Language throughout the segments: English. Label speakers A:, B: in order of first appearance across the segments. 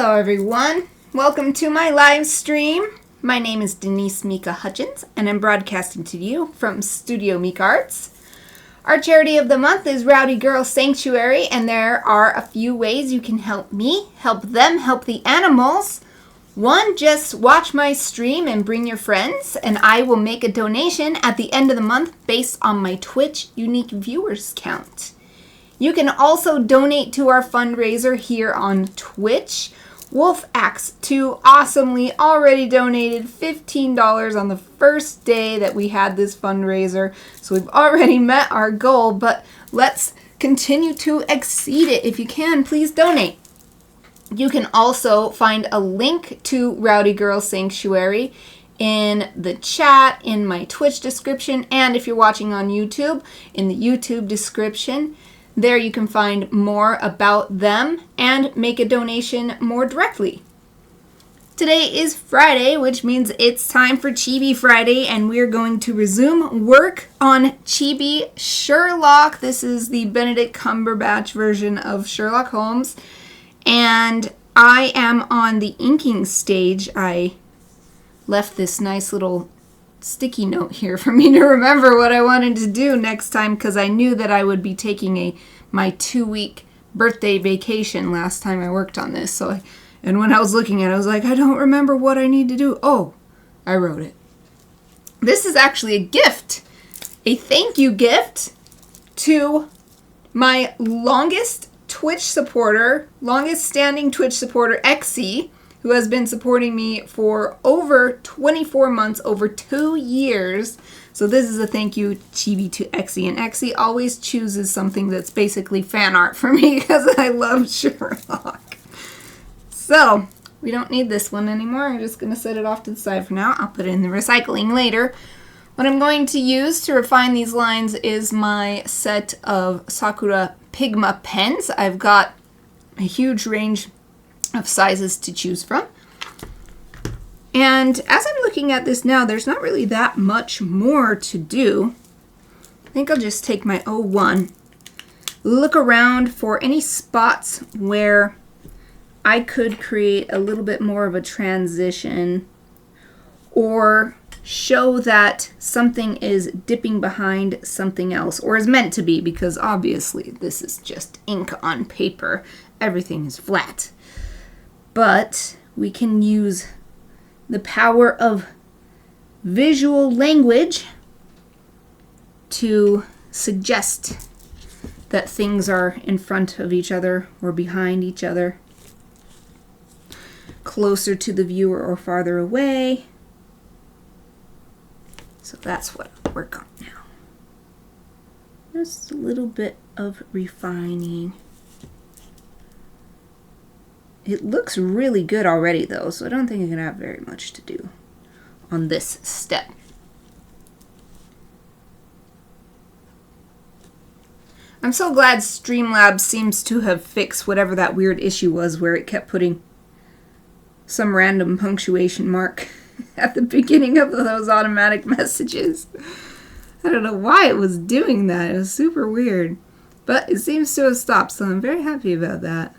A: Hello everyone, welcome to my live stream. My name is Denise Hutchins and I'm broadcasting to you from Studio Mikarts. Our charity of the month is Rowdy Girl Sanctuary, and there are a few ways you can help me, help them, help the animals. One, just watch my stream and bring your friends, and I will make a donation at the end of the month based on my Twitch unique viewers count. You can also donate to our fundraiser here on Twitch. Wolf Axe 2 awesomely already donated $15 on the first day that we had this fundraiser. So we've already met our goal, but let's continue to exceed it. If you can, please donate. You can also find a link to Rowdy Girl Sanctuary in the chat, in my Twitch description, and if you're watching on YouTube, in the YouTube description. There you can find more about them and make a donation more directly. Today is Friday, which means it's time for Chibi Friday, and we're going to resume work on Chibi Sherlock. This is the Benedict Cumberbatch version of Sherlock Holmes, and I am on the inking stage. I left this nice little sticky note here for me to remember what I wanted to do next time, because I knew that I would be taking my 2-week birthday vacation last time I worked on this. And when I was looking at it, I was like, I don't remember what I need to do. Oh, I wrote it. This is actually a gift, a thank you gift to my longest standing Twitch supporter, Exy, who has been supporting me for over 24 months, over 2 years. So this is a thank you, Chibi, to Exy. And Exy always chooses something that's basically fan art for me because I love Sherlock. So we don't need this one anymore. I'm just going to set it off to the side for now. I'll put it in the recycling later. What I'm going to use to refine these lines is my set of Sakura Pigma pens. I've got a huge range of sizes to choose from. And as I'm looking at this now, there's not really that much more to do. I think I'll just take my O1, look around for any spots where I could create a little bit more of a transition or show that something is dipping behind something else, or is meant to be, because obviously this is just ink on paper. Everything is flat. But we can use the power of visual language to suggest that things are in front of each other or behind each other, closer to the viewer or farther away. So that's what I'll work on now. Just a little bit of refining. It looks really good already, though, so I don't think I'm going to have very much to do on this step. I'm so glad Streamlabs seems to have fixed whatever that weird issue was where it kept putting some random punctuation mark at the beginning of those automatic messages. I don't know why it was doing that. It was super weird. But it seems to have stopped, so I'm very happy about that.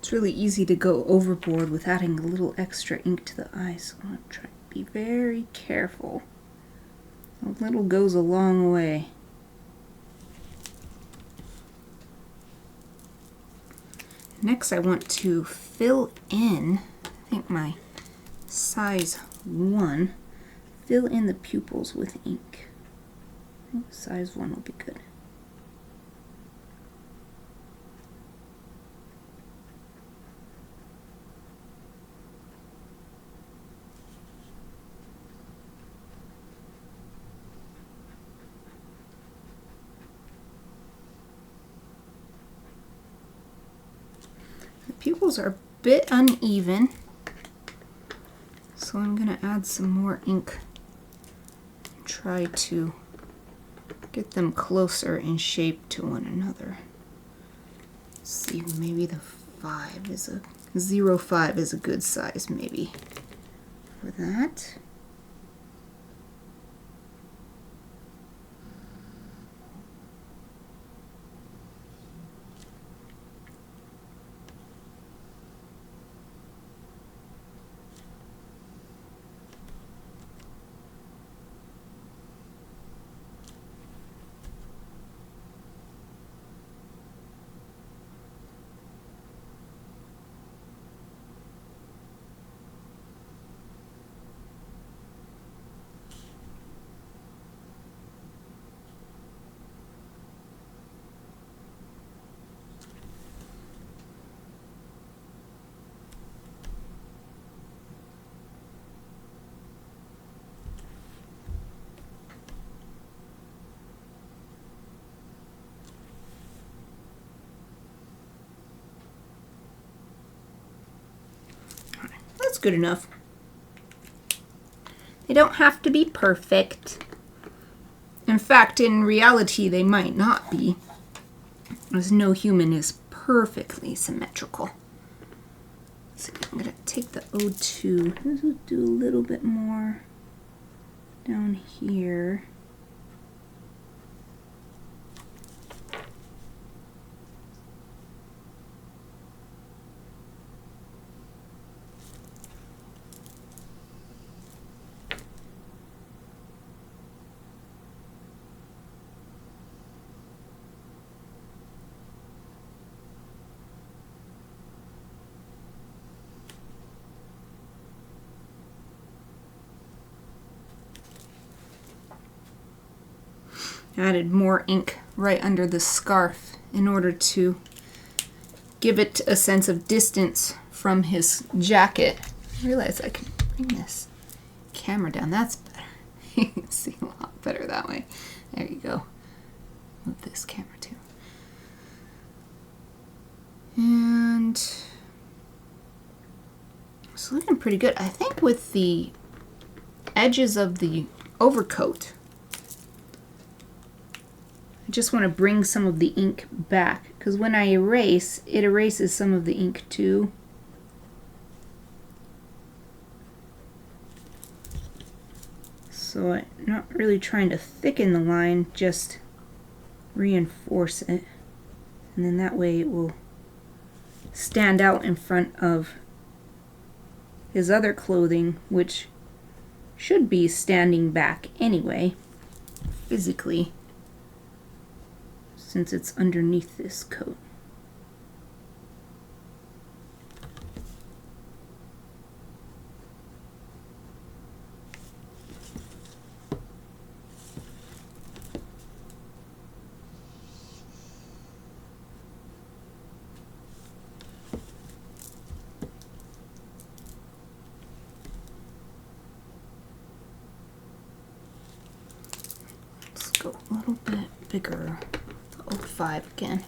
A: It's really easy to go overboard with adding a little extra ink to the eye, so I'm going to try to be very careful. A little goes a long way. Next I want to fill in, I think my size 1, fill in the pupils with ink. I think size 1 will be good. Pupils are a bit uneven, so I'm going to add some more ink and try to get them closer in shape to one another. Let's see, maybe the 5 is a 0.5 is a good size maybe for that. That's good enough. They don't have to be perfect. In fact, in reality, they might not be, as no human is perfectly symmetrical. So I'm going to take the O2. This will do a little bit more down here. Added more ink right under the scarf in order to give it a sense of distance from his jacket. I realize I can bring this camera down. That's better. You can see a lot better that way. There you go. Move this camera too. And it's looking pretty good. I think with the edges of the overcoat, I just want to bring some of the ink back, because when I erase, it erases some of the ink too. So I'm not really trying to thicken the line, just reinforce it. And then that way it will stand out in front of his other clothing, which should be standing back anyway, physically, since it's underneath this coat. Let's go a little bit bigger. 05 again.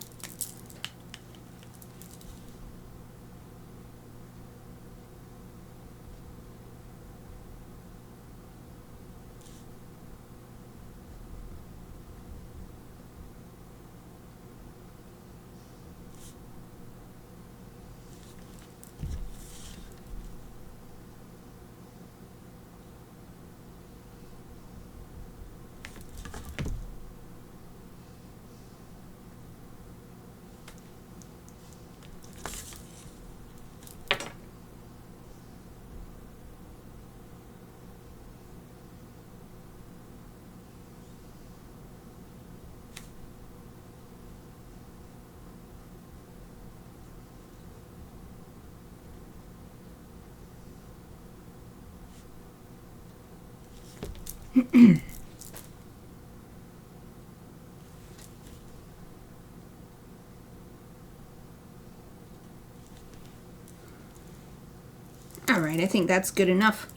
A: Alright, I think that's good enough.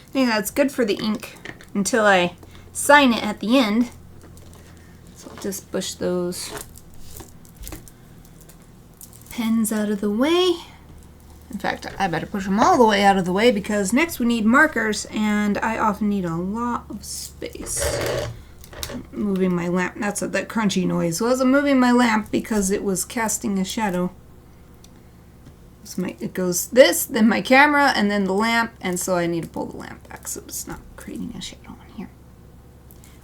A: I think that's good for the ink until I sign it at the end. So I'll just push those pens out of the way. In fact, I better push them all the way out of the way because next we need markers and I often need a lot of space. I'm moving my lamp. That's what that crunchy noise was. I'm moving my lamp because it was casting a shadow. It goes this, then my camera, and then the lamp, and so I need to pull the lamp back so it's not creating a shadow on here.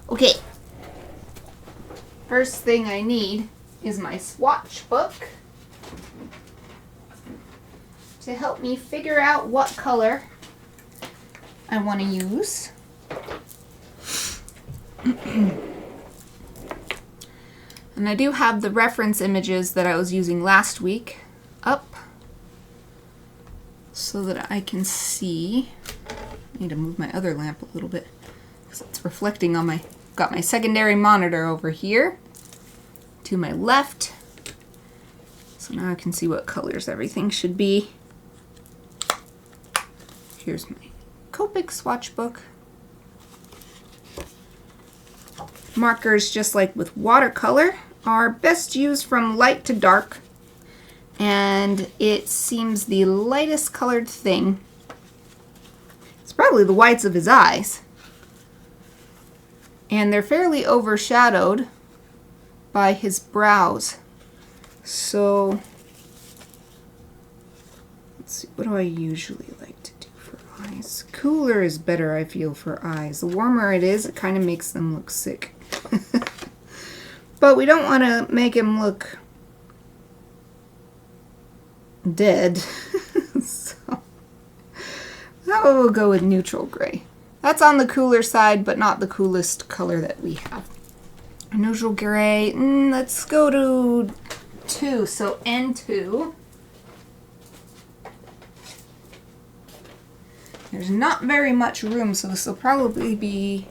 A: Okay. First thing I need is my swatch book to help me figure out what color I want to use. And I do have the reference images that I was using last week up so that I can see. I need to move my other lamp a little bit because it's reflecting on my, got my secondary monitor over here to my left. So now I can see what colors everything should be. Here's my Copic swatch book. Markers, just like with watercolor, are best used from light to dark. And it seems the lightest colored thing. It's probably the whites of his eyes. And they're fairly overshadowed by his brows. So, let's see, what do I usually like to do for eyes? Cooler is better, I feel, for eyes. The warmer it is, it kind of makes them look sick. But we don't want to make him look dead. So now we'll go with neutral gray. That's on the cooler side, but not the coolest color that we have. Neutral gray, let's go to 2, so N2. There's not very much room, so this will probably be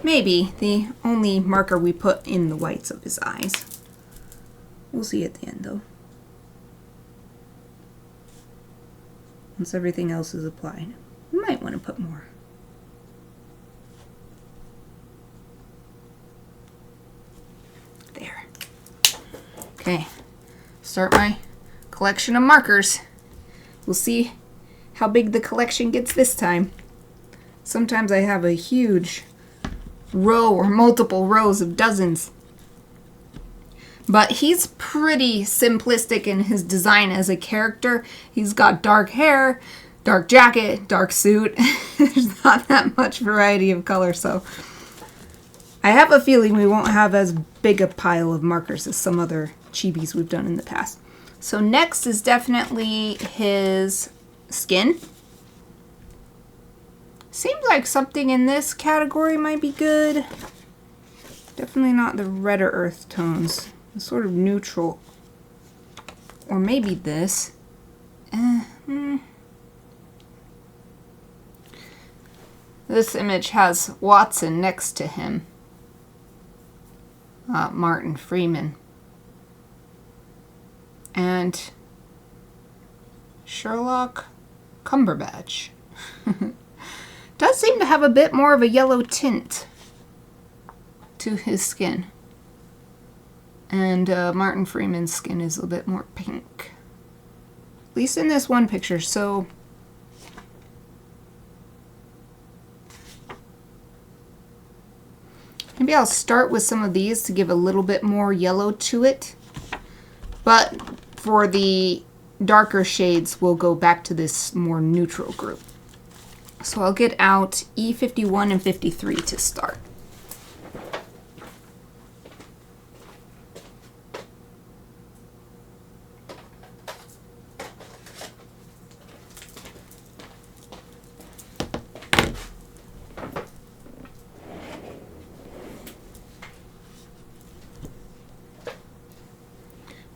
A: maybe the only marker we put in the whites of his eyes. We'll see at the end though. Once everything else is applied, you might want to put more. There. Okay, start my collection of markers. We'll see how big the collection gets this time. Sometimes I have a huge row or multiple rows of dozens. But he's pretty simplistic in his design as a character. He's got dark hair, dark jacket, dark suit. There's not that much variety of color, so I have a feeling we won't have as big a pile of markers as some other chibis we've done in the past. So next is definitely his skin. Seems like something in this category might be good. Definitely not the redder earth tones. Sort of neutral. Or maybe this. This image has Watson next to him. Martin Freeman. And Sherlock Cumberbatch. Does seem to have a bit more of a yellow tint to his skin. And Martin Freeman's skin is a bit more pink. At least in this one picture, so maybe I'll start with some of these to give a little bit more yellow to it. But for the darker shades, we'll go back to this more neutral group. So I'll get out E51 and 53 to start.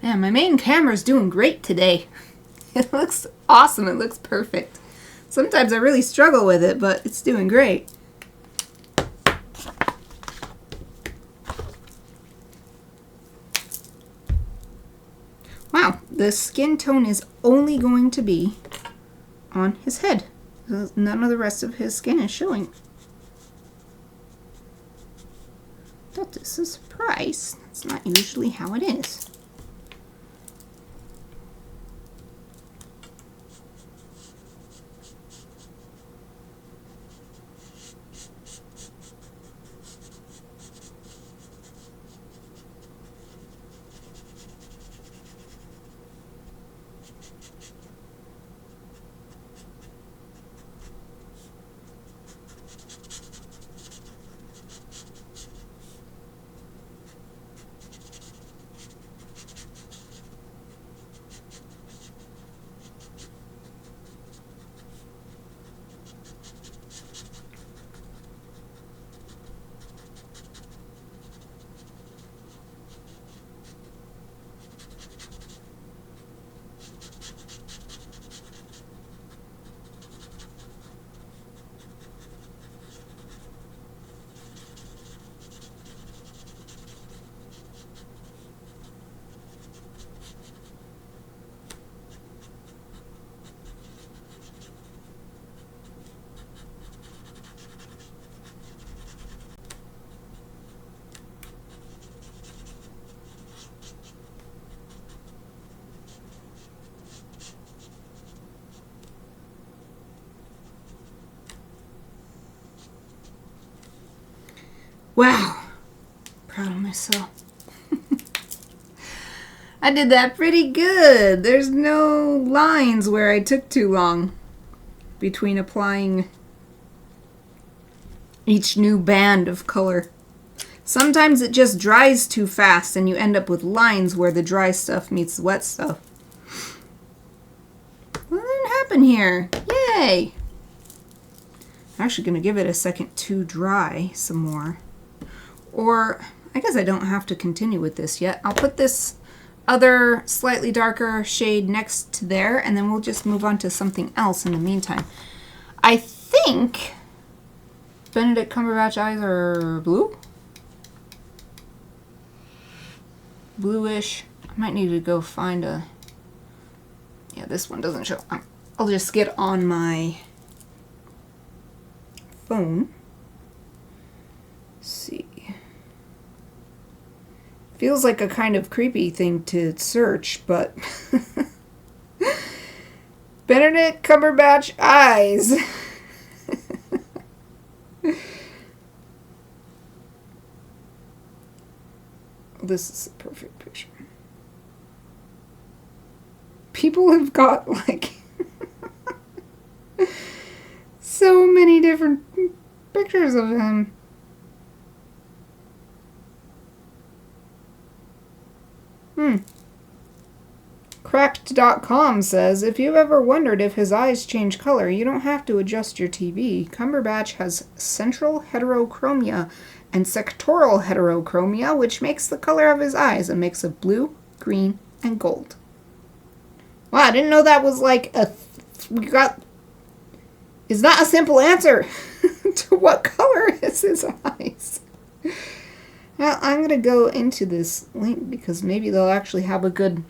A: Man, my main camera's doing great today. It looks awesome. It looks perfect. Sometimes I really struggle with it, but it's doing great. the skin tone is only going to be on his head. None of the rest of his skin is showing. That is a surprise. That's not usually how it is. Wow, proud of myself. I did that pretty good. There's no lines where I took too long between applying each new band of color. Sometimes it just dries too fast and you end up with lines where the dry stuff meets the wet stuff. What didn't happen here? Yay! I'm actually going to give it a second to dry some more. Or, I guess I don't have to continue with this yet. I'll put this other slightly darker shade next to there, and then we'll just move on to something else in the meantime. I think Benedict Cumberbatch eyes are blue? Bluish. I might need to go find a... Yeah, this one doesn't show. I'll just get on my phone. Let's see. Feels like a kind of creepy thing to search, but... Benedict Cumberbatch eyes. This is a perfect picture. People have got, like... so many different pictures of him. Cracked.com says, if you've ever wondered if his eyes change color, you don't have to adjust your TV. Cumberbatch has central heterochromia and sectoral heterochromia, which makes the color of his eyes a mix of blue, green, and gold. Wow, I didn't know that was like a... Is not a simple answer to what color is his eyes. Well, I'm going to go into this link because maybe they'll actually have a good...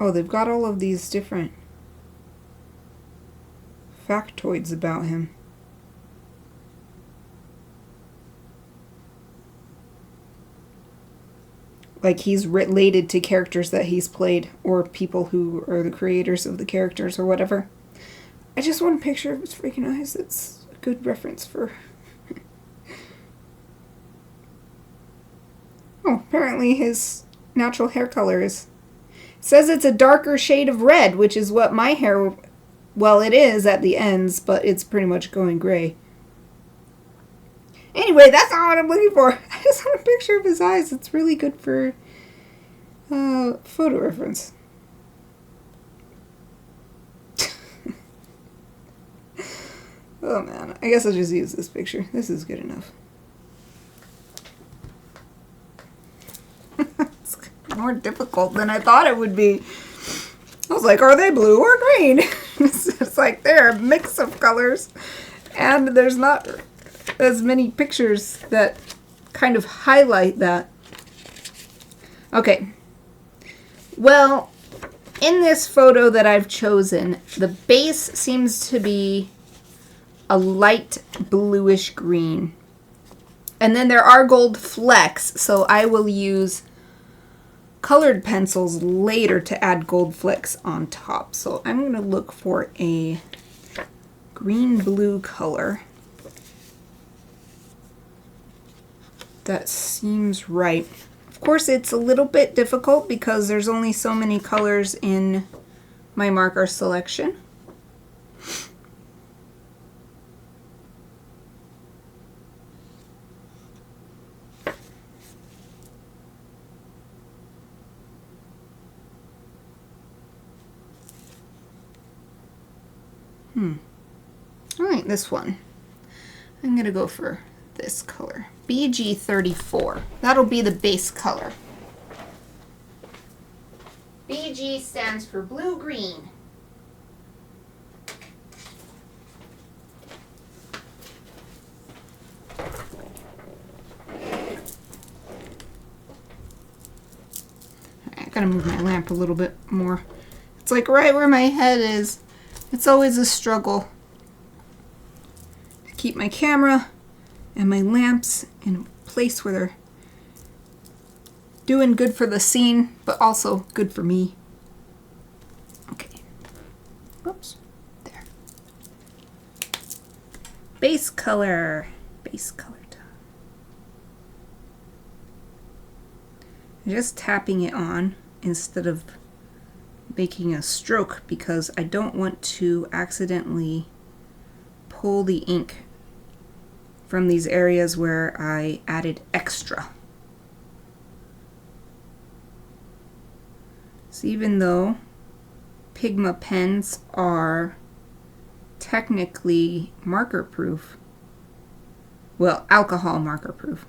A: Oh, they've got all of these different factoids about him. Like he's related to characters that he's played or people who are the creators of the characters or whatever. I just want a picture of his freaking eyes. It's a good reference for... Oh, apparently his natural hair color is... It says it's a darker shade of red, which is what my hair... Well, it is at the ends, but it's pretty much going gray. Anyway, that's not what I'm looking for. I just want a picture of his eyes. It's really good for photo reference. Oh man, I guess I'll just use this picture. This is good enough. more difficult than I thought it would be. I was like, are they blue or green? It's like they're a mix of colors, and there's not as many pictures that kind of highlight that. Okay. Well, in this photo that I've chosen, the base seems to be a light bluish green. And then there are gold flecks, so I will use colored pencils later to add gold flecks on top. So I'm going to look for a green-blue color that seems right. Of course, it's a little bit difficult because there's only so many colors in my marker selection. I like this one. I'm going to go for this color. BG34. That'll be the base color. BG stands for blue-green. I gotta move my lamp a little bit more. It's like right where my head is. It's always a struggle to keep my camera and my lamps in a place where they're doing good for the scene, but also good for me. Okay. Whoops. There. Base color. Base color tone. Just tapping it on instead of making a stroke because I don't want to accidentally pull the ink from these areas where I added extra. So even though Pigma pens are technically marker proof, well, alcohol marker proof,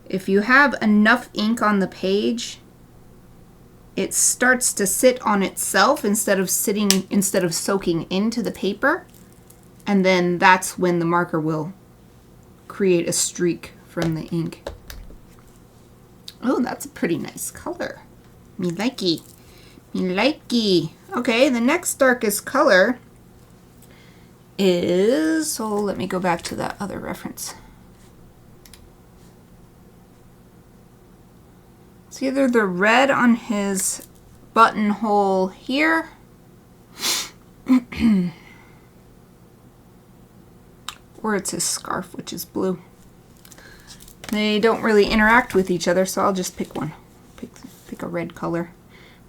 A: if you have enough ink on the page, it starts to sit on itself instead of soaking into the paper, and then that's when the marker will create a streak from the ink. Oh, that's a pretty nice color. Me likey. Me likey. Okay, the next darkest color is, so let me go back to that other reference. It's either the red on his buttonhole here or it's his scarf, which is blue. They don't really interact with each other, so I'll just pick one. Pick a red color.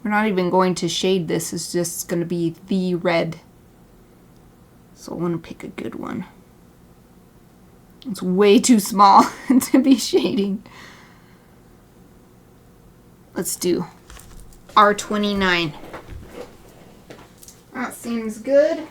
A: We're not even going to shade this. It's just going to be the red. So I want to pick a good one. It's way too small to be shading. Let's do R29. That seems good.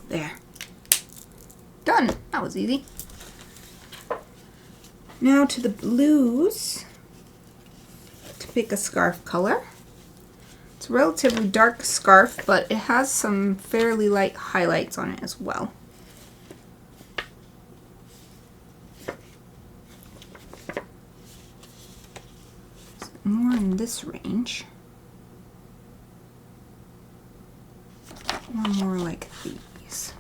A: There. Done. That was easy. Now to the blues, to pick a scarf color. It's a relatively dark scarf, but it has some fairly light highlights on it as well. More in this range. Or more like these.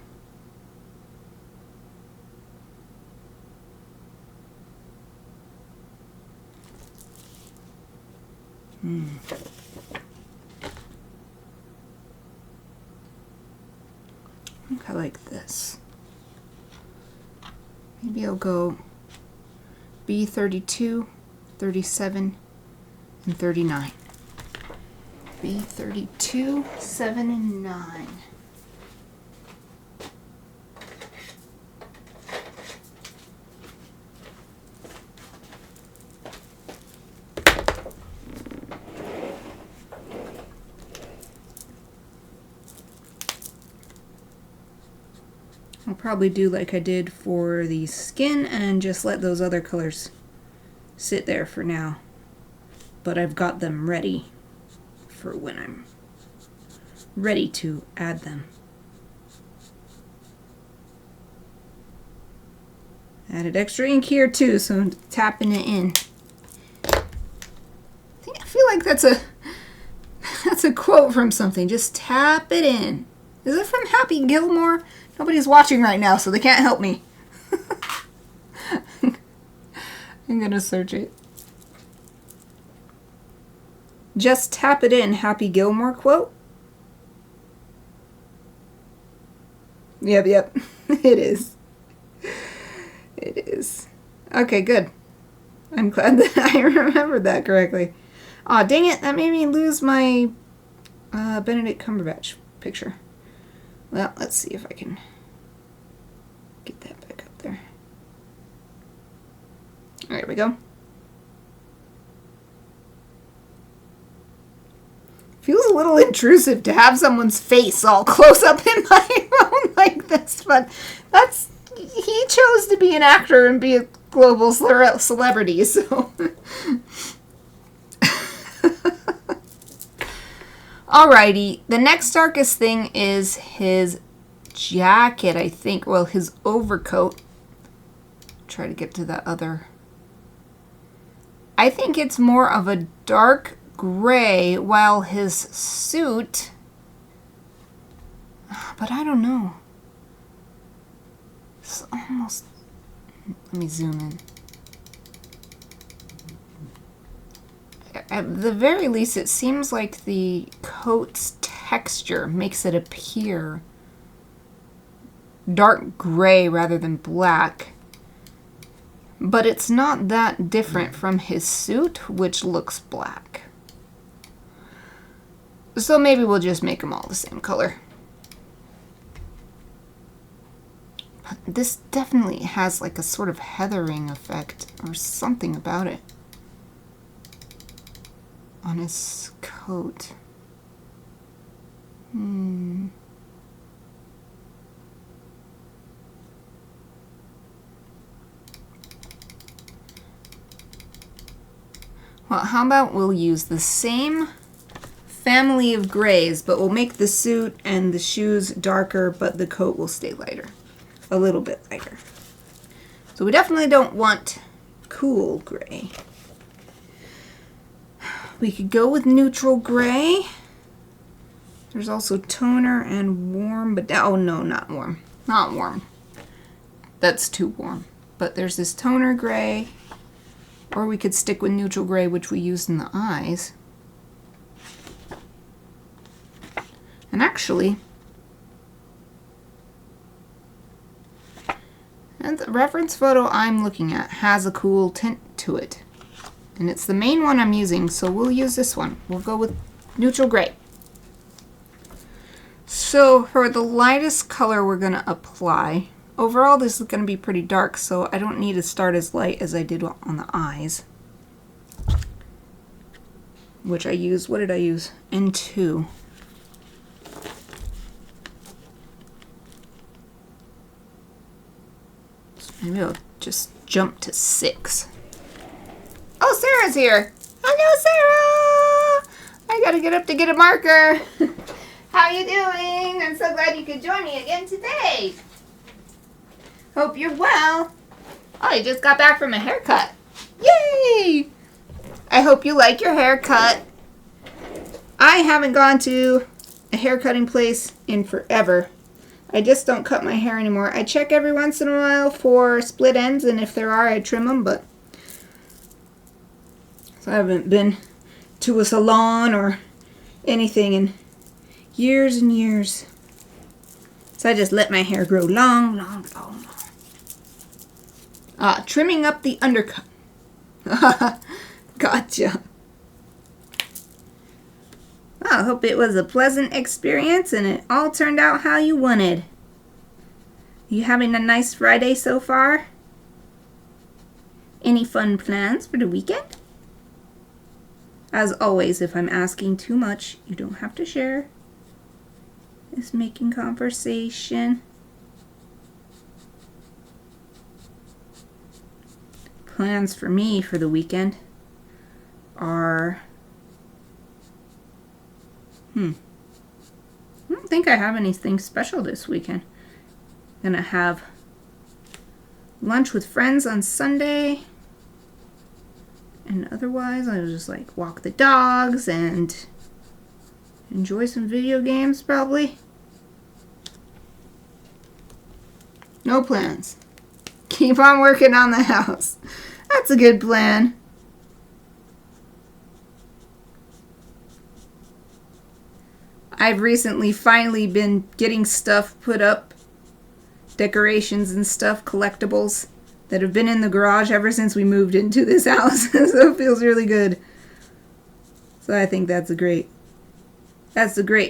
A: I think I like this. Maybe I'll go B32, 37, and 39. B32, 7, and 9. I'll probably do like I did for the skin and just let those other colors sit there for now. But I've got them ready for when I'm ready to add them. Added extra ink here too, so I'm tapping it in. I feel like that's a quote from something. Just tap it in. Is it from Happy Gilmore? Nobody's watching right now, so they can't help me. I'm gonna search it. Just tap it in, Happy Gilmore quote? Yep. It is. It is. Okay, good. I'm glad that I remembered that correctly. Aw, dang it, that made me lose my Benedict Cumberbatch picture. Well, let's see if I can get that back up there. There we go. Feels a little intrusive to have someone's face all close up in my phone like this, but he chose to be an actor and be a global celebrity, so. Alrighty, the next darkest thing is his jacket, I think. Well, his overcoat. Try to get to that other. I think it's more of a dark gray, while his suit, but I don't know. It's almost, let me zoom in. At the very least, it seems like the coat's texture makes it appear dark gray rather than black. But it's not that different from his suit, which looks black. So maybe we'll just make them all the same color. But this definitely has like a sort of heathering effect or something about it on his coat. Well, how about we'll use the same family of grays, but we'll make the suit and the shoes darker, but the coat will stay lighter. A little bit lighter. So we definitely don't want cool gray. We could go with neutral gray. There's also toner and warm, but oh no, not warm. Not warm. That's too warm. But there's this toner gray, or we could stick with neutral gray, which we used in the eyes. And actually, and the reference photo I'm looking at has a cool tint to it. And it's the main one I'm using, so we'll use this one. We'll go with neutral gray. So for the lightest color we're going to apply, overall this is going to be pretty dark, so I don't need to start as light as I did on the eyes. Which I used, what did I use? N2. So maybe I'll just jump to 6. Oh, Sarah's here. Hello, Sarah. I gotta get up to get a marker. How you doing? I'm so glad you could join me again today. Hope you're well. Oh, you just got back from a haircut. Yay! I hope you like your haircut. I haven't gone to a haircutting place in forever. I just don't cut my hair anymore. I check every once in a while for split ends, and if there are, I trim them, but so I haven't been to a salon or anything in years and years. So I just let my hair grow long. Trimming up the undercut. Gotcha. Well, I hope it was a pleasant experience and it all turned out how you wanted. You having a nice Friday so far? Any fun plans for the weekend? As always, if I'm asking too much, you don't have to share. It's making conversation. plans for me for the weekend are... I don't think I have anything special this weekend. Gonna have lunch with friends on Sunday. And otherwise, I'll just like walk the dogs and enjoy some video games probably. No plans. Keep on working on the house. That's a good plan. I've recently finally been getting stuff put up, decorations and stuff, collectibles that have been in the garage ever since we moved into this house. So it feels really good. So I think that's a great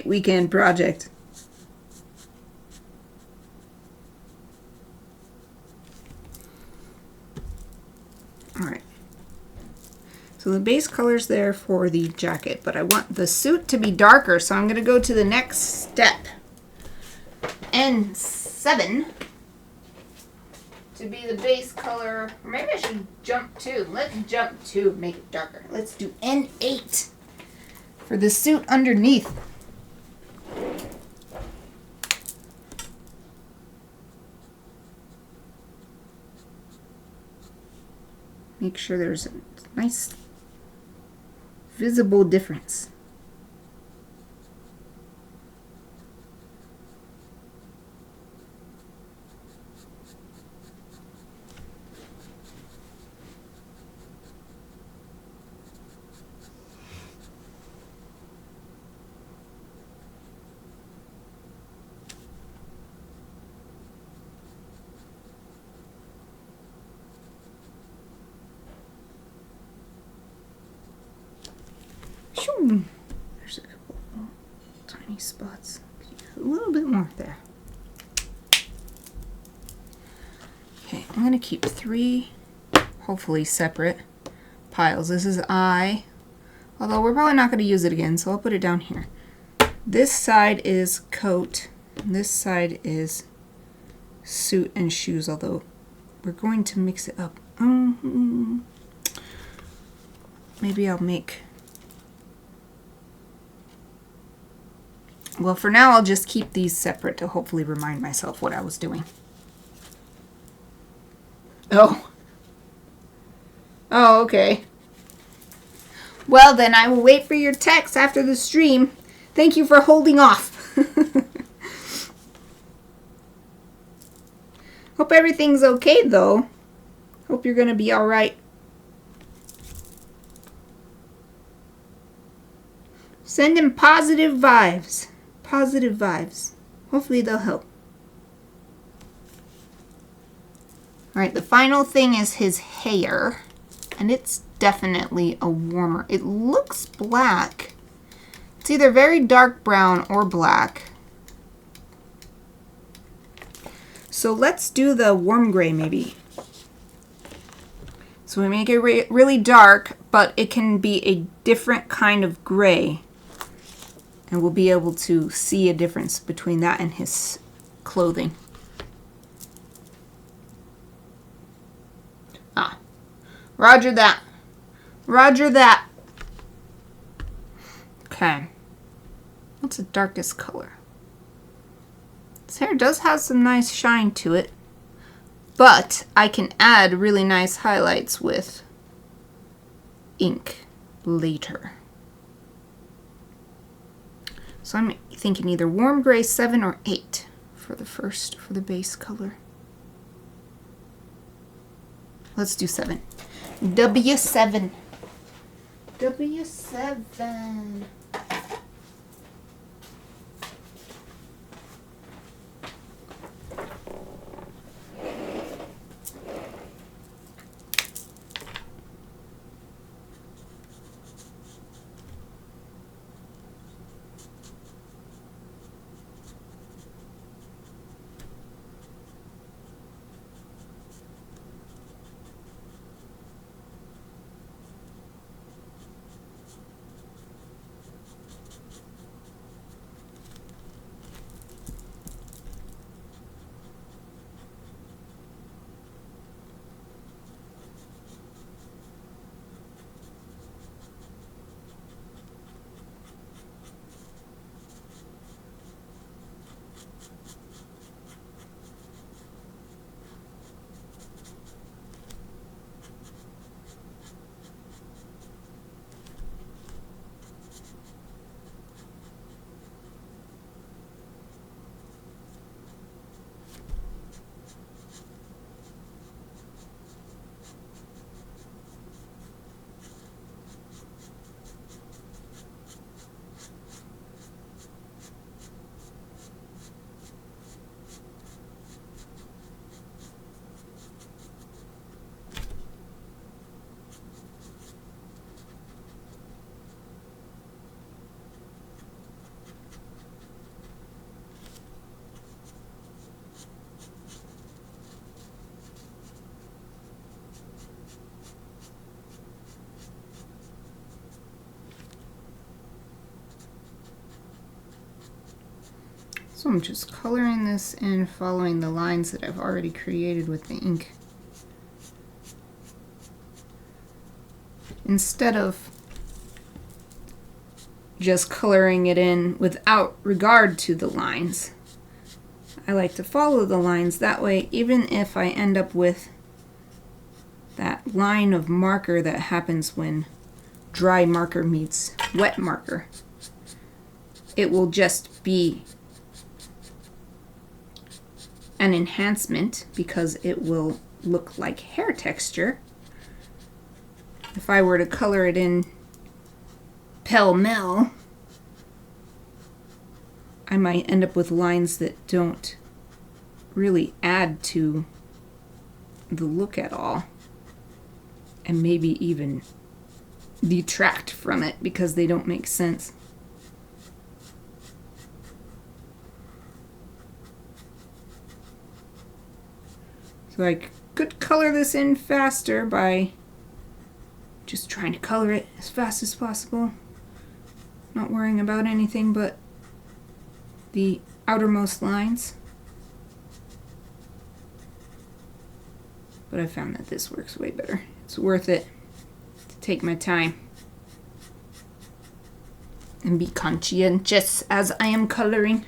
A: weekend project. Alright. So the base color's there for the jacket, but I want the suit to be darker, so I'm going to go to the next step. N7 to be the base color. Or maybe I should jump 2. Let's jump 2, make it darker. Let's do N8 for the suit underneath. Make sure there's a nice visible difference. There's a couple of tiny spots. A little bit more there. Okay, I'm going to keep 3, hopefully separate piles. This is I, although we're probably not going to use it again, so I'll put it down here. This side is coat, and this side is suit and shoes, although we're going to mix it up. Maybe I'll make... Well, for now, I'll just keep these separate to hopefully remind myself what I was doing. Oh, okay. Well, then I will wait for your text after the stream. Thank you for holding off. Hope everything's okay, though. Hope you're going to be all right. Send him positive vibes. Positive vibes. Hopefully they'll help. Alright, the final thing is his hair. And it's definitely a warmer. It looks black. It's either very dark brown or black. So let's do the warm gray maybe. So we make it really dark, but it can be a different kind of gray. And we'll be able to see a difference between that and his clothing. Ah, roger that. Roger that. Okay. What's the darkest color? His hair does have some nice shine to it, but I can add really nice highlights with ink later. So I'm thinking either warm gray 7 or 8 for the base color. Let's do 7. W7. W7. So I'm just coloring this in, following the lines that I've already created with the ink. Instead of just coloring it in without regard to the lines, I like to follow the lines. That way, even if I end up with that line of marker that happens when dry marker meets wet marker, it will just be an enhancement because it will look like hair texture. If I were to color it in pell-mell, I might end up with lines that don't really add to the look at all, and maybe even detract from it because they don't make sense. So I could color this in faster by just trying to color it as fast as possible, not worrying about anything but the outermost lines. But I found that this works way better. It's worth it to take my time and be conscientious as I am coloring.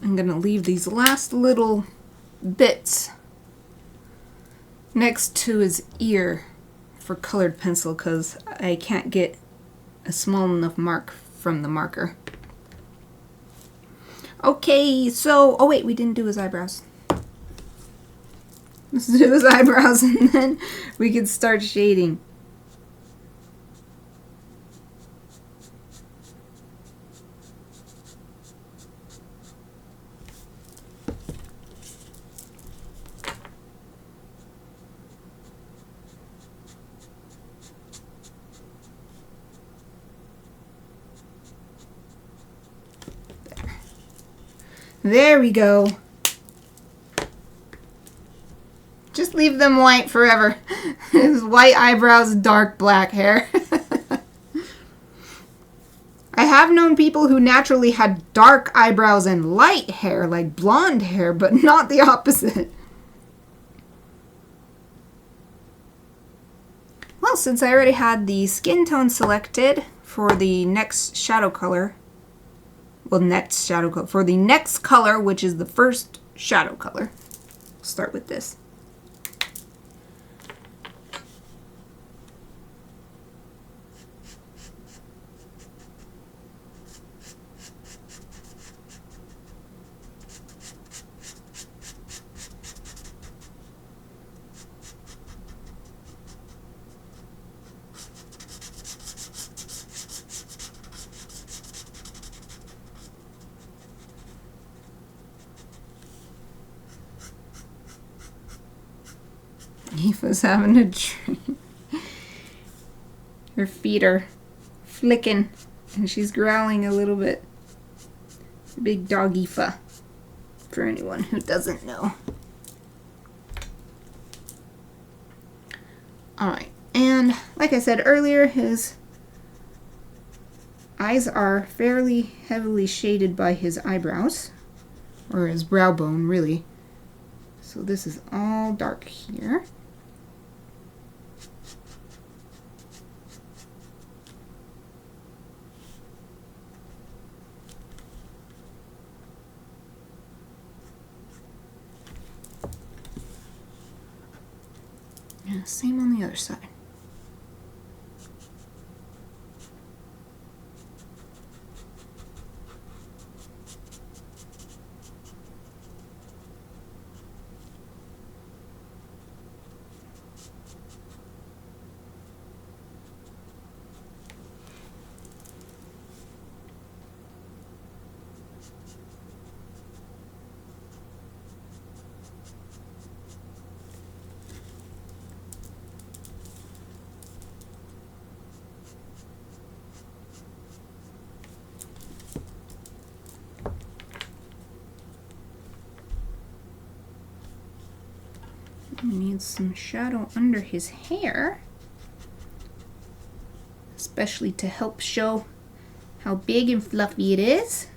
A: I'm going to leave these last little bits next to his ear for colored pencil because I can't get a small enough mark from the marker. Okay, so, oh wait, we didn't do his eyebrows. Let's do his eyebrows and then we can start shading. There we go. Just leave them white forever. His white eyebrows, dark black hair. I have known people who naturally had dark eyebrows and light hair, like blonde hair, but not the opposite. Well, since I already had the skin tone selected for the next shadow color, for the next color, which is the first shadow color. We'll start with this. Aoife's having a dream. Her feet are flicking and she's growling a little bit. Big dog Aoife, for anyone who doesn't know. Alright, and like I said earlier, his eyes are fairly heavily shaded by his eyebrows, or his brow bone, really. So this is all dark here. Yeah, same on the other side. We need some shadow under his hair, especially to help show how big and fluffy it is.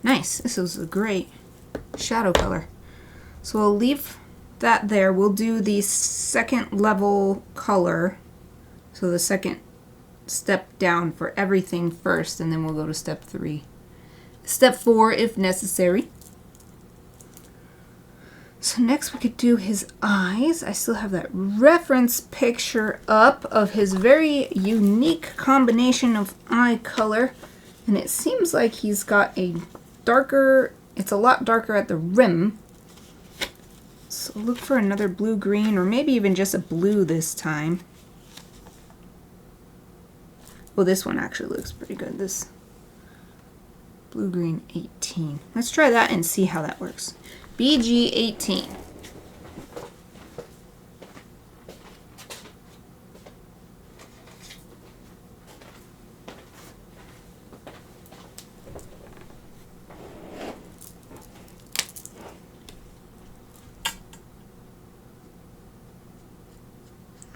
A: Nice, this is a great shadow color. So we'll leave that there. We'll do the second level color, so the second step down for everything first, and then we'll go to step 3. Step 4 if necessary. So next we could do his eyes. I still have that reference picture up of his very unique combination of eye color, and it seems like he's got a darker, it's a lot darker at the rim. So look for another blue-green, or maybe even just a blue this time. Well, this one actually looks pretty good. This blue-green 18. Let's try that and see how that works. BG 18.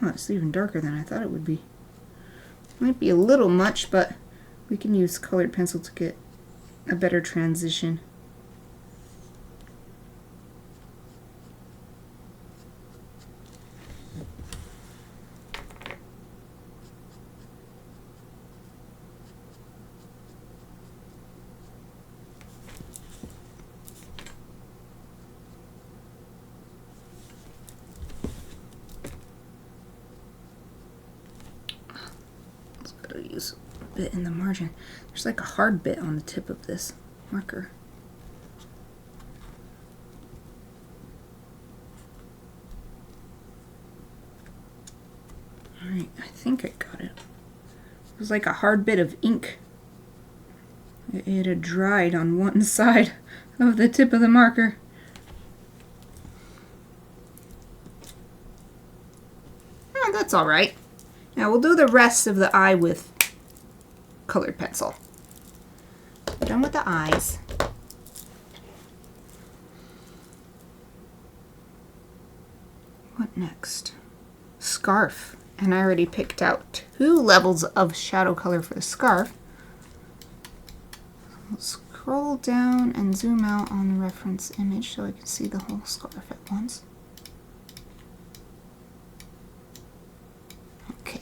A: Oh, it's even darker than I thought it would be. Might be a little much, but we can use colored pencil to get a better transition. Use a bit in the margin. There's like a hard bit on the tip of this marker. Alright, I think I got it. It was like a hard bit of ink. It had dried on one side of the tip of the marker. Oh, that's alright. Now we'll do the rest of the eye with colored pencil. We're done with the eyes. What next? Scarf. And I already picked out 2 levels of shadow color for the scarf. I'll scroll down and zoom out on the reference image so I can see the whole scarf at once. Okay.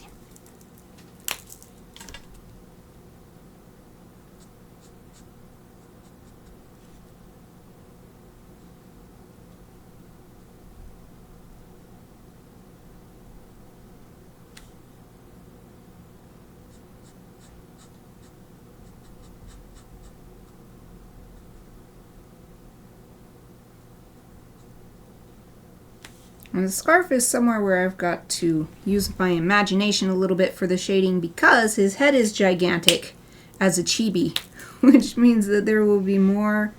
A: And the scarf is somewhere where I've got to use my imagination a little bit for the shading because his head is gigantic as a chibi, which means that there will be more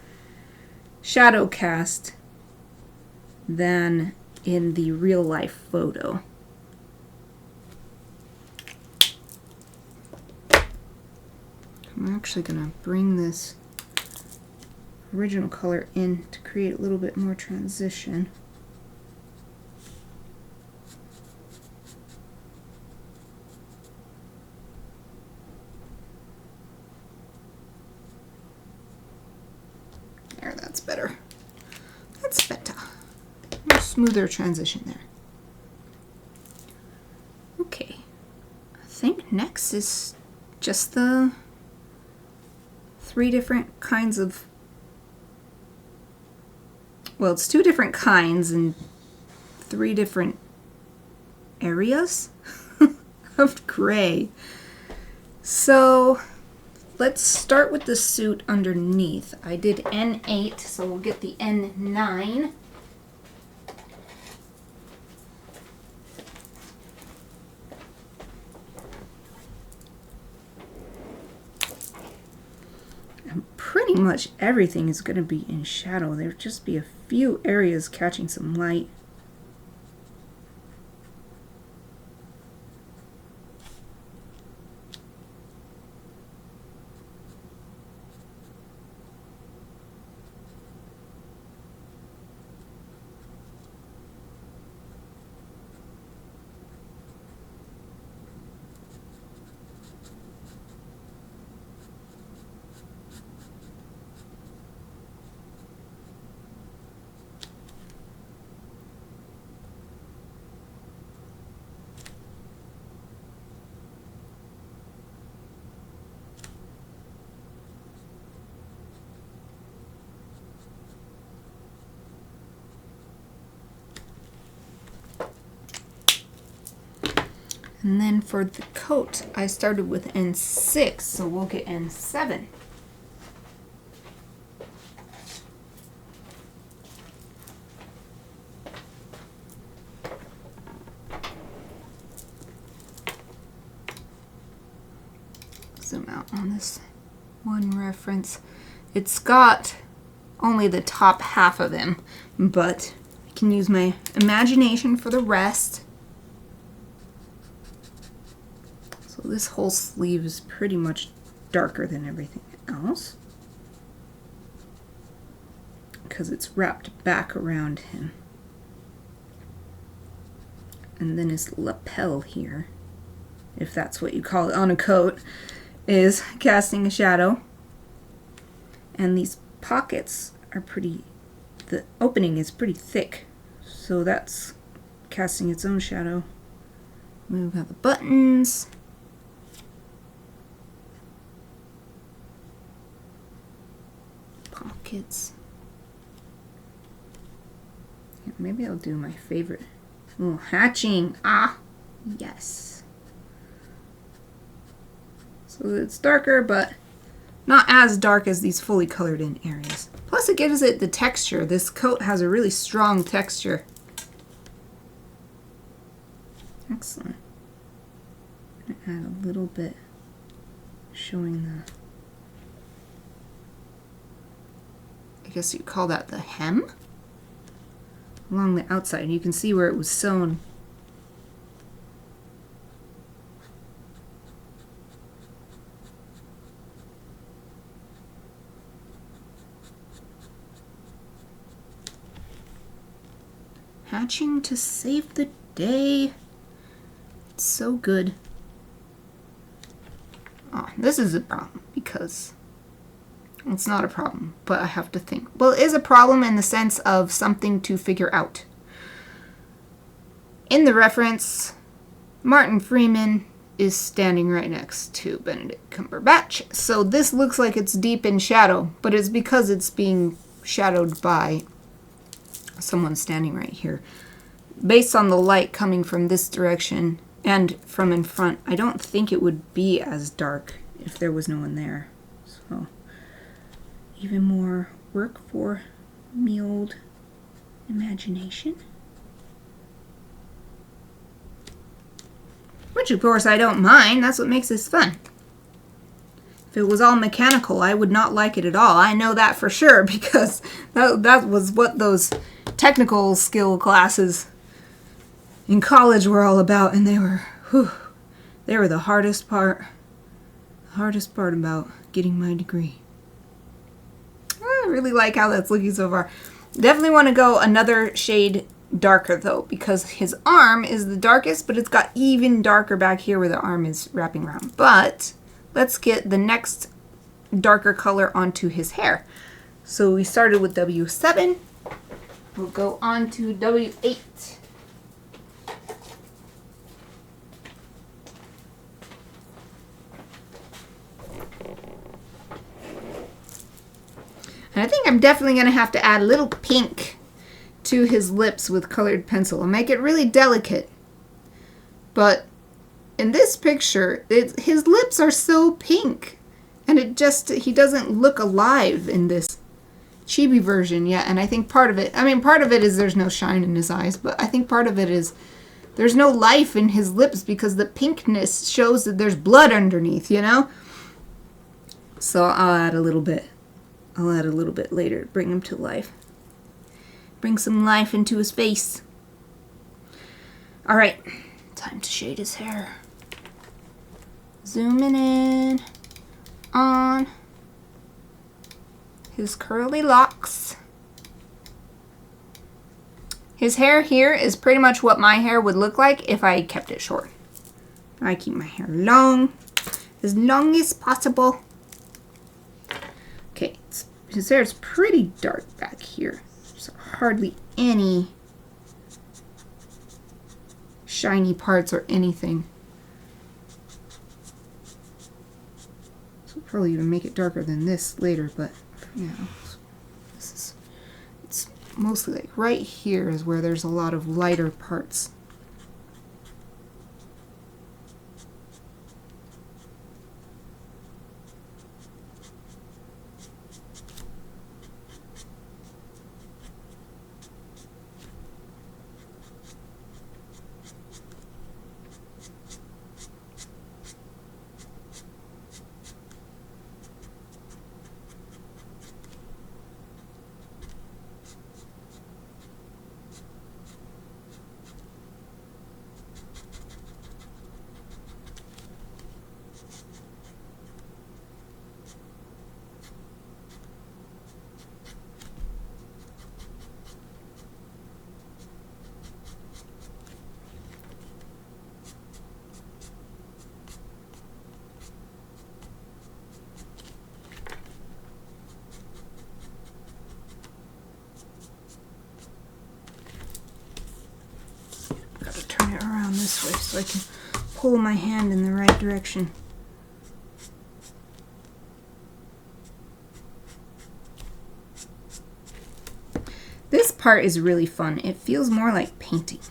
A: shadow cast than in the real life photo. I'm actually going to bring this original color in to create a little bit more transition. There, that's better. That's better. More smoother transition there. Okay. I think next is just the 3 different kinds of, well, it's 2 different kinds and 3 different areas of gray. So let's start with the suit underneath. I did N8, so we'll get the N9. Pretty much everything is going to be in shadow. There'll just be a few areas catching some light. And then for the coat, I started with N6, so we'll get N7. Zoom out on this one reference. It's got only the top half of him, but I can use my imagination for the rest. So this whole sleeve is pretty much darker than everything else because it's wrapped back around him. And then his lapel here, if that's what you call it on a coat, is casting a shadow. And these pockets are the opening is pretty thick, so that's casting its own shadow. We've got the buttons. Pockets. Yeah, maybe I'll do my favorite. Oh, hatching. Ah, yes. So it's darker, but not as dark as these fully colored in areas. Plus it gives it the texture. This coat has a really strong texture. Excellent. I'm gonna add a little bit showing the, I guess you'd call that the hem along the outside. You can see where it was sewn. Hatching to save the day. It's so good. Oh, this is a problem because it's not a problem, but I have to think. Well, it is a problem in the sense of something to figure out. In the reference, Martin Freeman is standing right next to Benedict Cumberbatch. So this looks like it's deep in shadow, but it's because it's being shadowed by someone standing right here. Based on the light coming from this direction and from in front, I don't think it would be as dark if there was no one there. So even more work for me old imagination. Which, of course, I don't mind. That's what makes this fun. If it was all mechanical, I would not like it at all. I know that for sure because that was what those technical skill classes in college were all about. And they were the hardest part. The hardest part about getting my degree. I really like how that's looking so far. Definitely want to go another shade darker though, because his arm is the darkest, but it's got even darker back here where the arm is wrapping around. But let's get the next darker color onto his hair. So we started with W7. We'll go on to W8. And I think I'm definitely going to have to add a little pink to his lips with colored pencil and make it really delicate. But in this picture, his lips are so pink. And he doesn't look alive in this Chibi version yet. And I think part of it is there's no shine in his eyes. But I think part of it is there's no life in his lips because the pinkness shows that there's blood underneath, you know? So I'll add a little bit. I'll add a little bit later to bring him to life. Bring some life into his face. Alright, time to shade his hair. Zooming in on his curly locks. His hair here is pretty much what my hair would look like if I kept it short. I keep my hair long as possible. Okay, his hair is pretty dark back here. There's hardly any shiny parts or anything. So we'll probably even make it darker than this later, but you know, it's mostly like right here is where there's a lot of lighter parts. This way so I can pull my hand in the right direction. This part is really fun. It feels more like painting.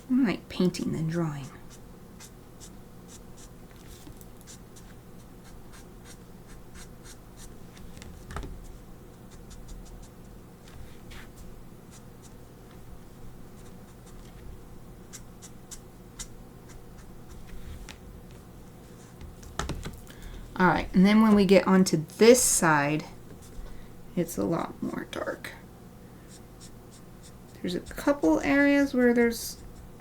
A: More like painting than drawing. Alright, and then when we get onto this side, it's a lot more dark. There's a couple areas where there's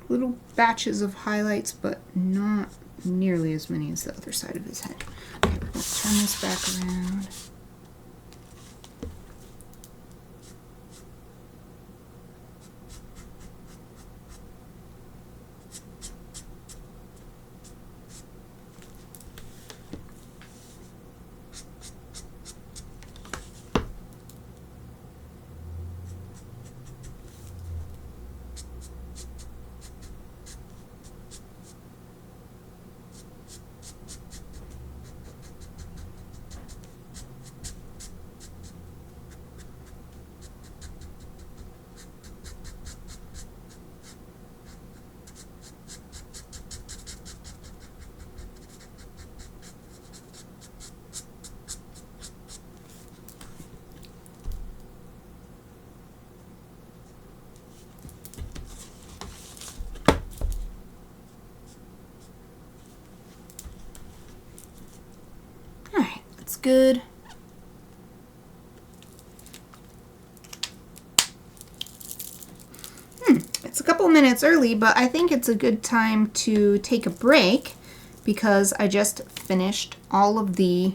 A: little batches of highlights, but not nearly as many as the other side of his head. Okay, we're going to turn this back around. looks good. It's a couple minutes early, but I think it's a good time to take a break because I just finished all of the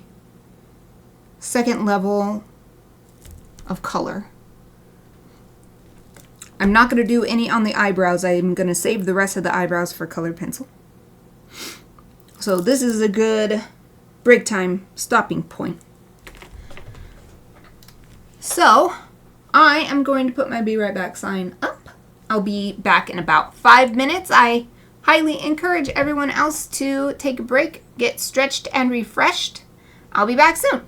A: second level of color. I'm not going to do any on the eyebrows. I'm going to save the rest of the eyebrows for colored pencil. So this is a good break time stopping point. So I am going to put my be right back sign up. I'll be back in about 5 minutes. I highly encourage everyone else to take a break, get stretched and refreshed. I'll be back soon.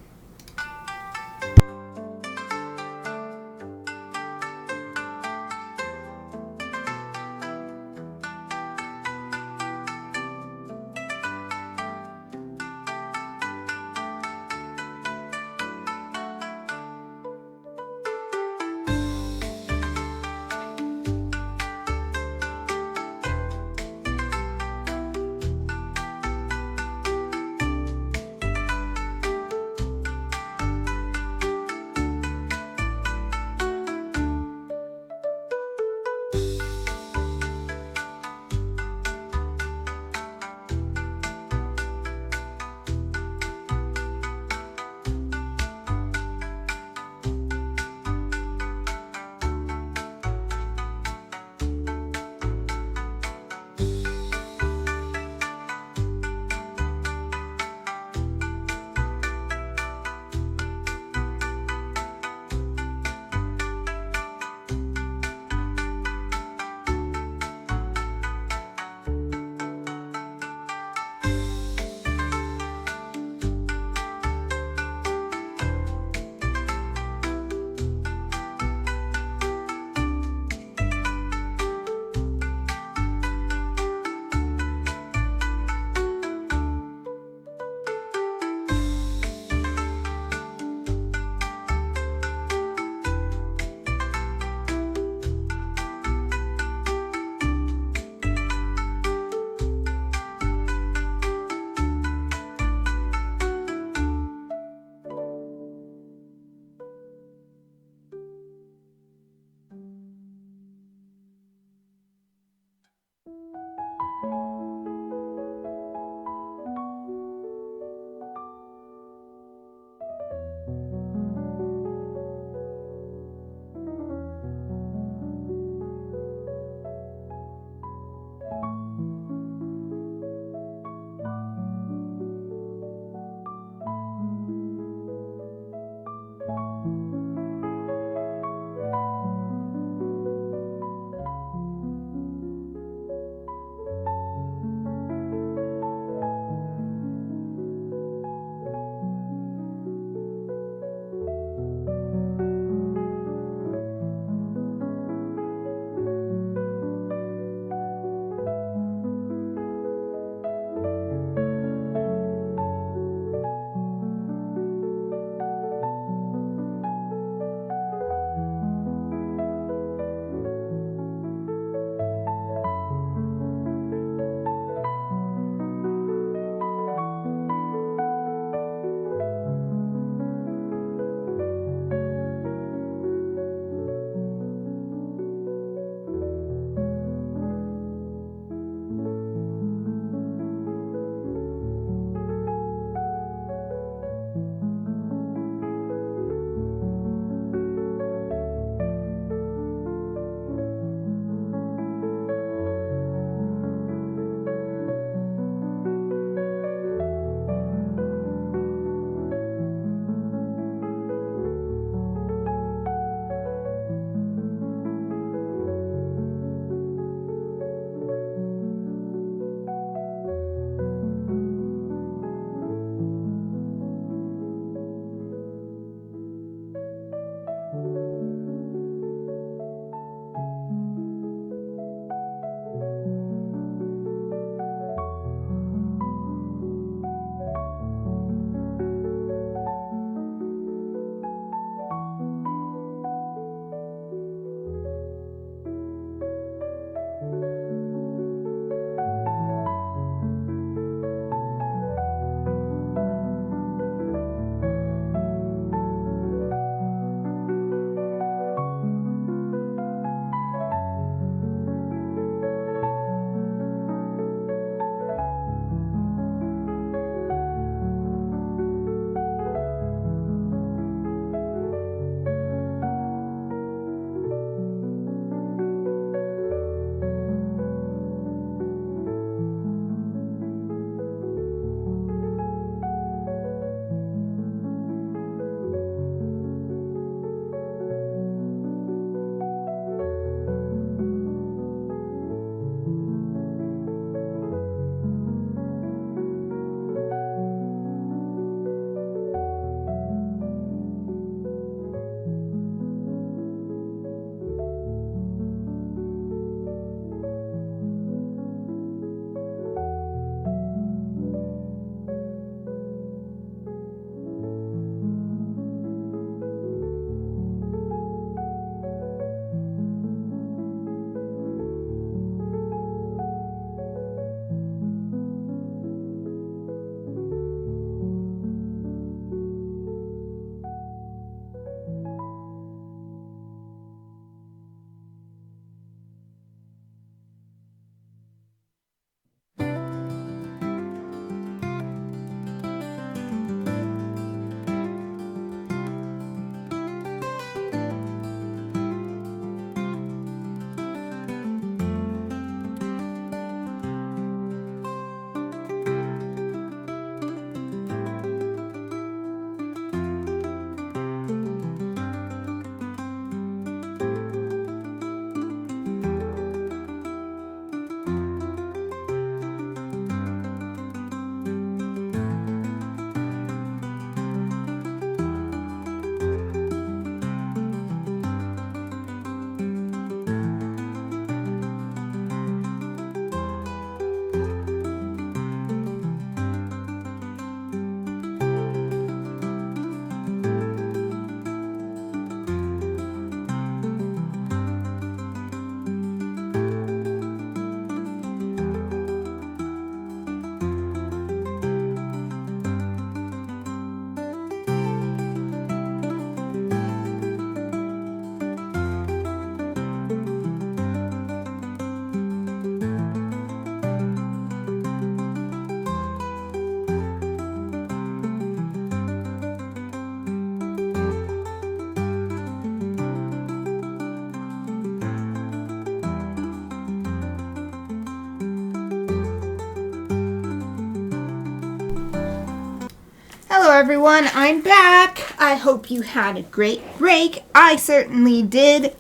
A: everyone, I'm back. I hope you had a great break. I certainly did.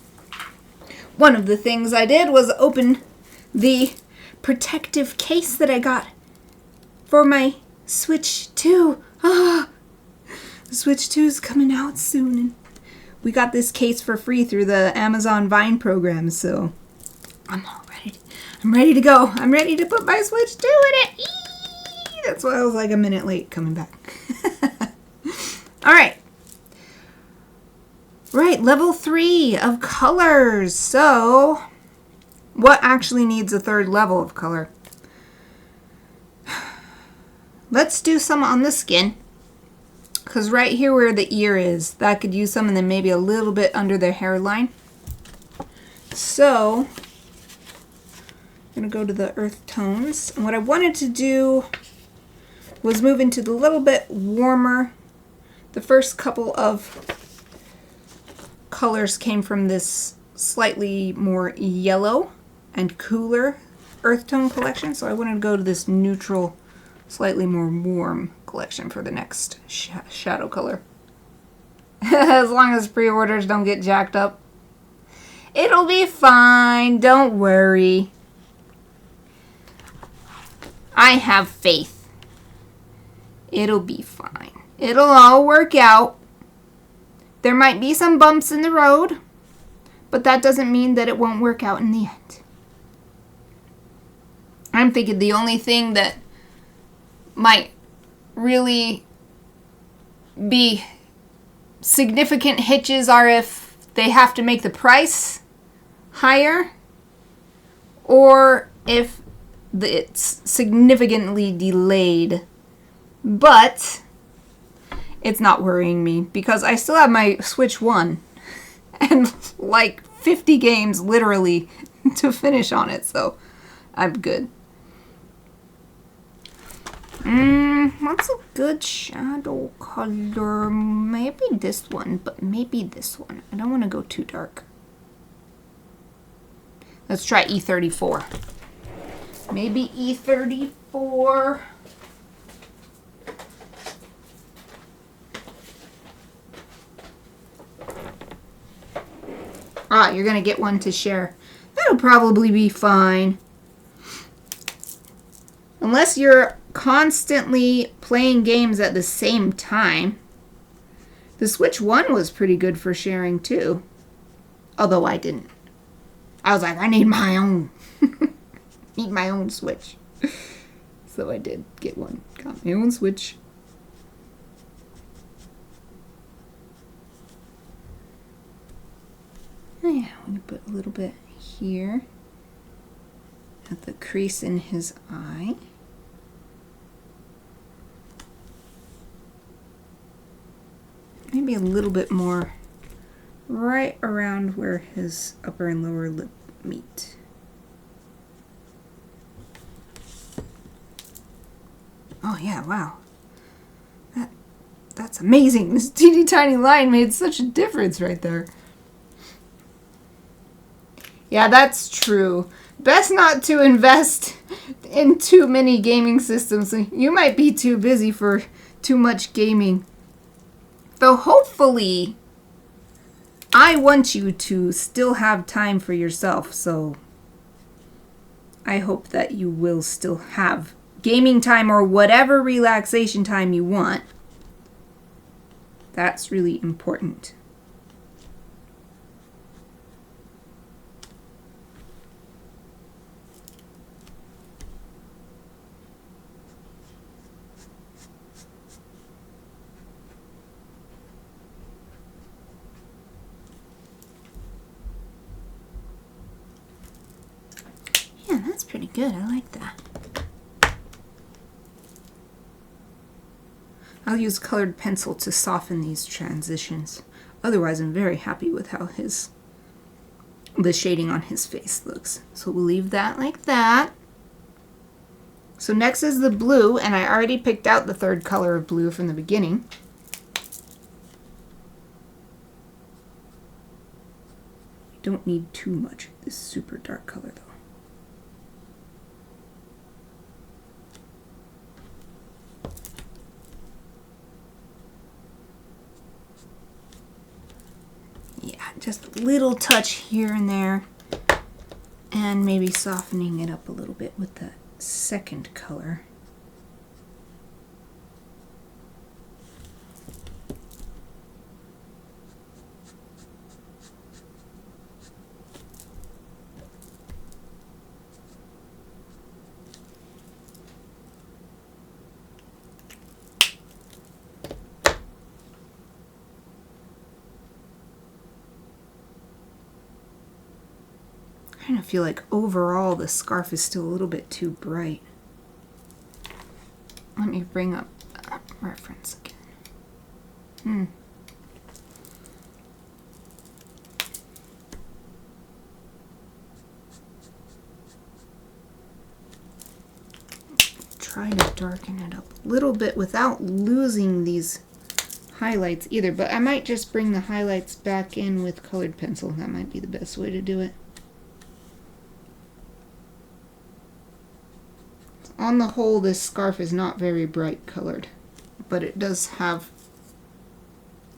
A: One of the things I did was open the protective case that I got for my Switch 2. The Switch 2 is coming out soon. And we got this case for free through the Amazon Vine program, so I'm ready to go. I'm ready to put my Switch 2 in it. Eee! That's why I was like a minute late coming back. All right. Right, level 3 of colors. So, what actually needs a third level of color? Let's do some on the skin. Because right here where the ear is, that could use some, and then maybe a little bit under the hairline. So, I'm going to go to the earth tones. And what I wanted to do was move into the little bit warmer. The first couple of colors came from this slightly more yellow and cooler earth tone collection. So I wanted to go to this neutral, slightly more warm collection for the next shadow color. As long as pre-orders don't get jacked up. It'll be fine. Don't worry. I have faith. It'll be fine. It'll all work out. There might be some bumps in the road, but that doesn't mean that it won't work out in the end. I'm thinking the only thing that might really be significant hitches are if they have to make the price higher, or if it's significantly delayed. But it's not worrying me because I still have my Switch 1 and like 50 games literally to finish on it, so I'm good. What's a good shadow color? Maybe this one, but maybe this one. I don't want to go too dark. Let's try E34. Maybe E34. You're going to get one to share. That'll probably be fine. Unless you're constantly playing games at the same time. The Switch 1 was pretty good for sharing too. Although I didn't. I was like, I need my own. Need my own Switch. So I did get one. Got my own Switch. Yeah, I'm going to put a little bit here at the crease in his eye. Maybe a little bit more right around where his upper and lower lip meet. Oh yeah, wow. That's amazing. This teeny tiny line made such a difference right there. Yeah, that's true. Best not to invest in too many gaming systems. You might be too busy for too much gaming. Though hopefully, I want you to still have time for yourself. So I hope that you will still have gaming time or whatever relaxation time you want. That's really important. Yeah, that's pretty good. I like that. I'll use colored pencil to soften these transitions. Otherwise, I'm very happy with how the shading on his face looks. So we'll leave that like that. So next is the blue, and I already picked out the third color of blue from the beginning. You don't need too much of this super dark color though. just a little touch here and there, and maybe softening it up a little bit with the second color. I kind of feel like overall the scarf is still a little bit too bright. Let me bring up reference again. Try to darken it up a little bit without losing these highlights either, but I might just bring the highlights back in with colored pencil. That might be the best way to do it. On the whole, this scarf is not very bright colored, but it does have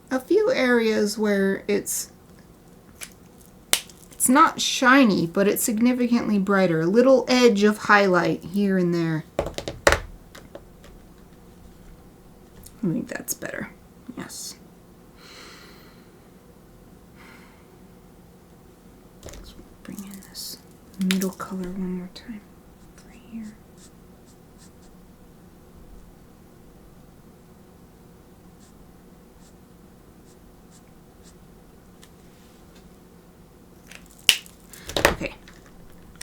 A: a few areas where it's not shiny, but it's significantly brighter. A little edge of highlight here and there. I think that's better. Yes. Let's bring in this middle color one more time. Right here. Okay.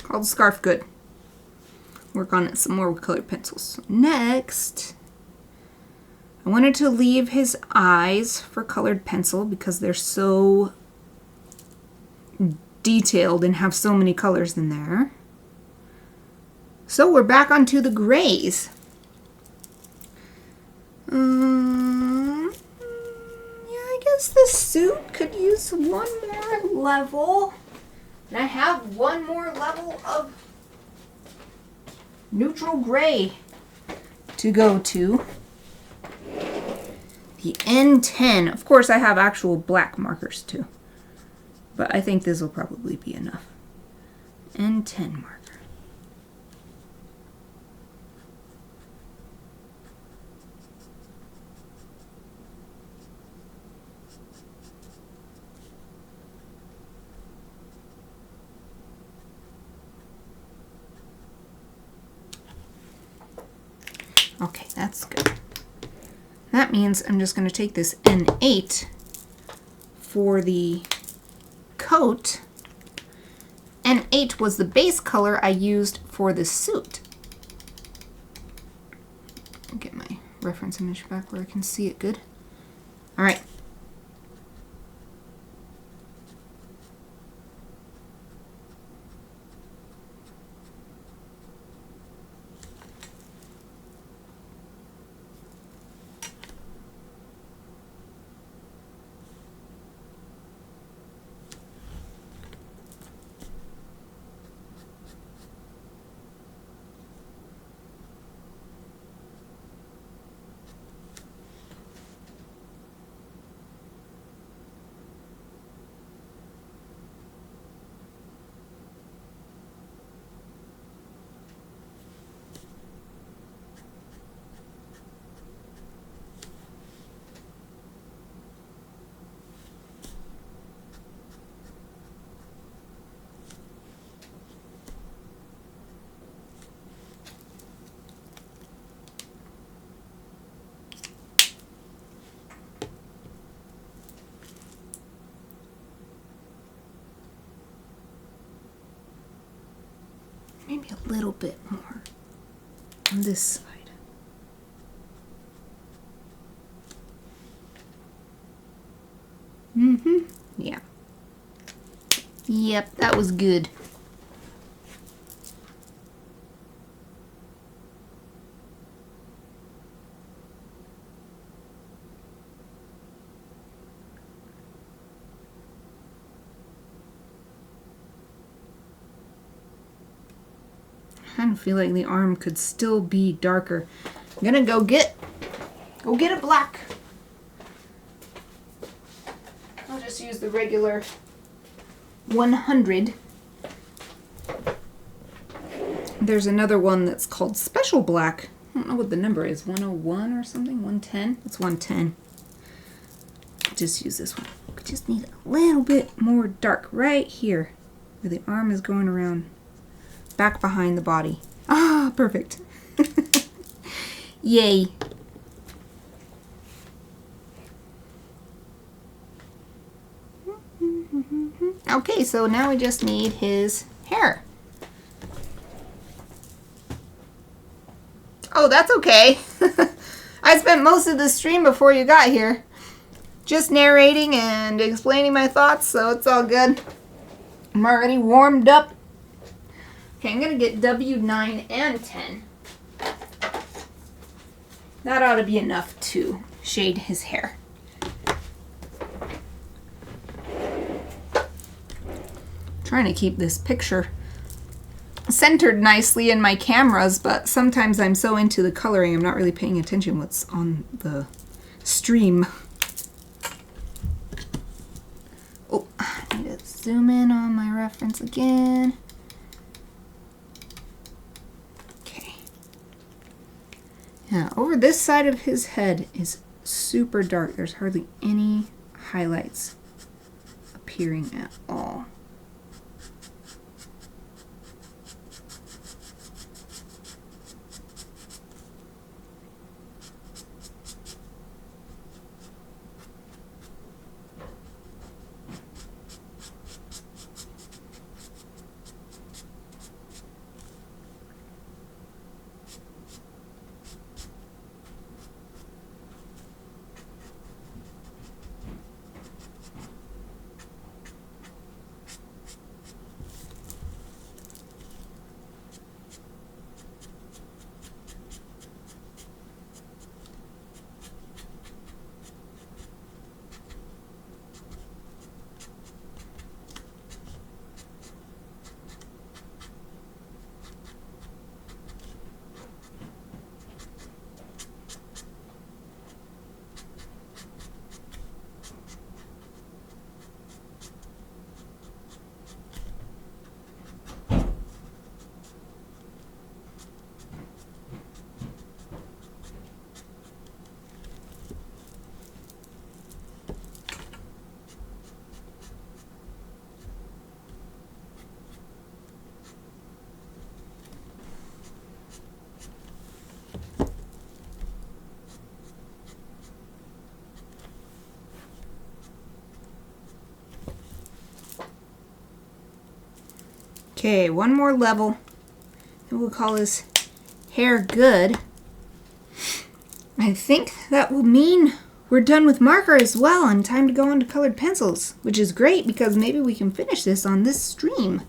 A: Called the scarf good. Work on it some more with colored pencils. Next, I wanted to leave his eyes for colored pencil because they're so detailed and have so many colors in there. So we're back onto the grays. Yeah, I guess the suit could use one more level. And I have one more level of neutral gray to go to. The N10. Of course, I have actual black markers too, but I think this will probably be enough. N10 marker. Okay, that's good. That means I'm just going to take this N8 for the coat. N8 was the base color I used for the suit. I'll get my reference image back where I can see it good. All right. Maybe a little bit more on this side. Yeah. Yep, that was good. I kind of feel like the arm could still be darker. I'm gonna go get a black. I'll just use the regular 100. There's another one that's called Special Black. I don't know what the number is, 101 or something, 110? It's 110. Just use this one. We just need a little bit more dark right here where the arm is going around back behind the body. Ah, perfect. Yay. Okay, so now we just need his hair. Oh, that's okay. I spent most of the stream before you got here just narrating and explaining my thoughts, so it's all good. I'm already warmed up. Okay, I'm going to get W9 and 10. That ought to be enough to shade his hair. Trying to keep this picture centered nicely in my cameras, but sometimes I'm so into the coloring I'm not really paying attention what's on the stream. Oh, I need to zoom in on my reference again. Okay. Yeah, over this side of his head is super dark. There's hardly any highlights appearing at all. Okay, one more level, and we'll call his hair good. I think that will mean we're done with marker as well and time to go on to colored pencils, which is great because maybe we can finish this on this stream.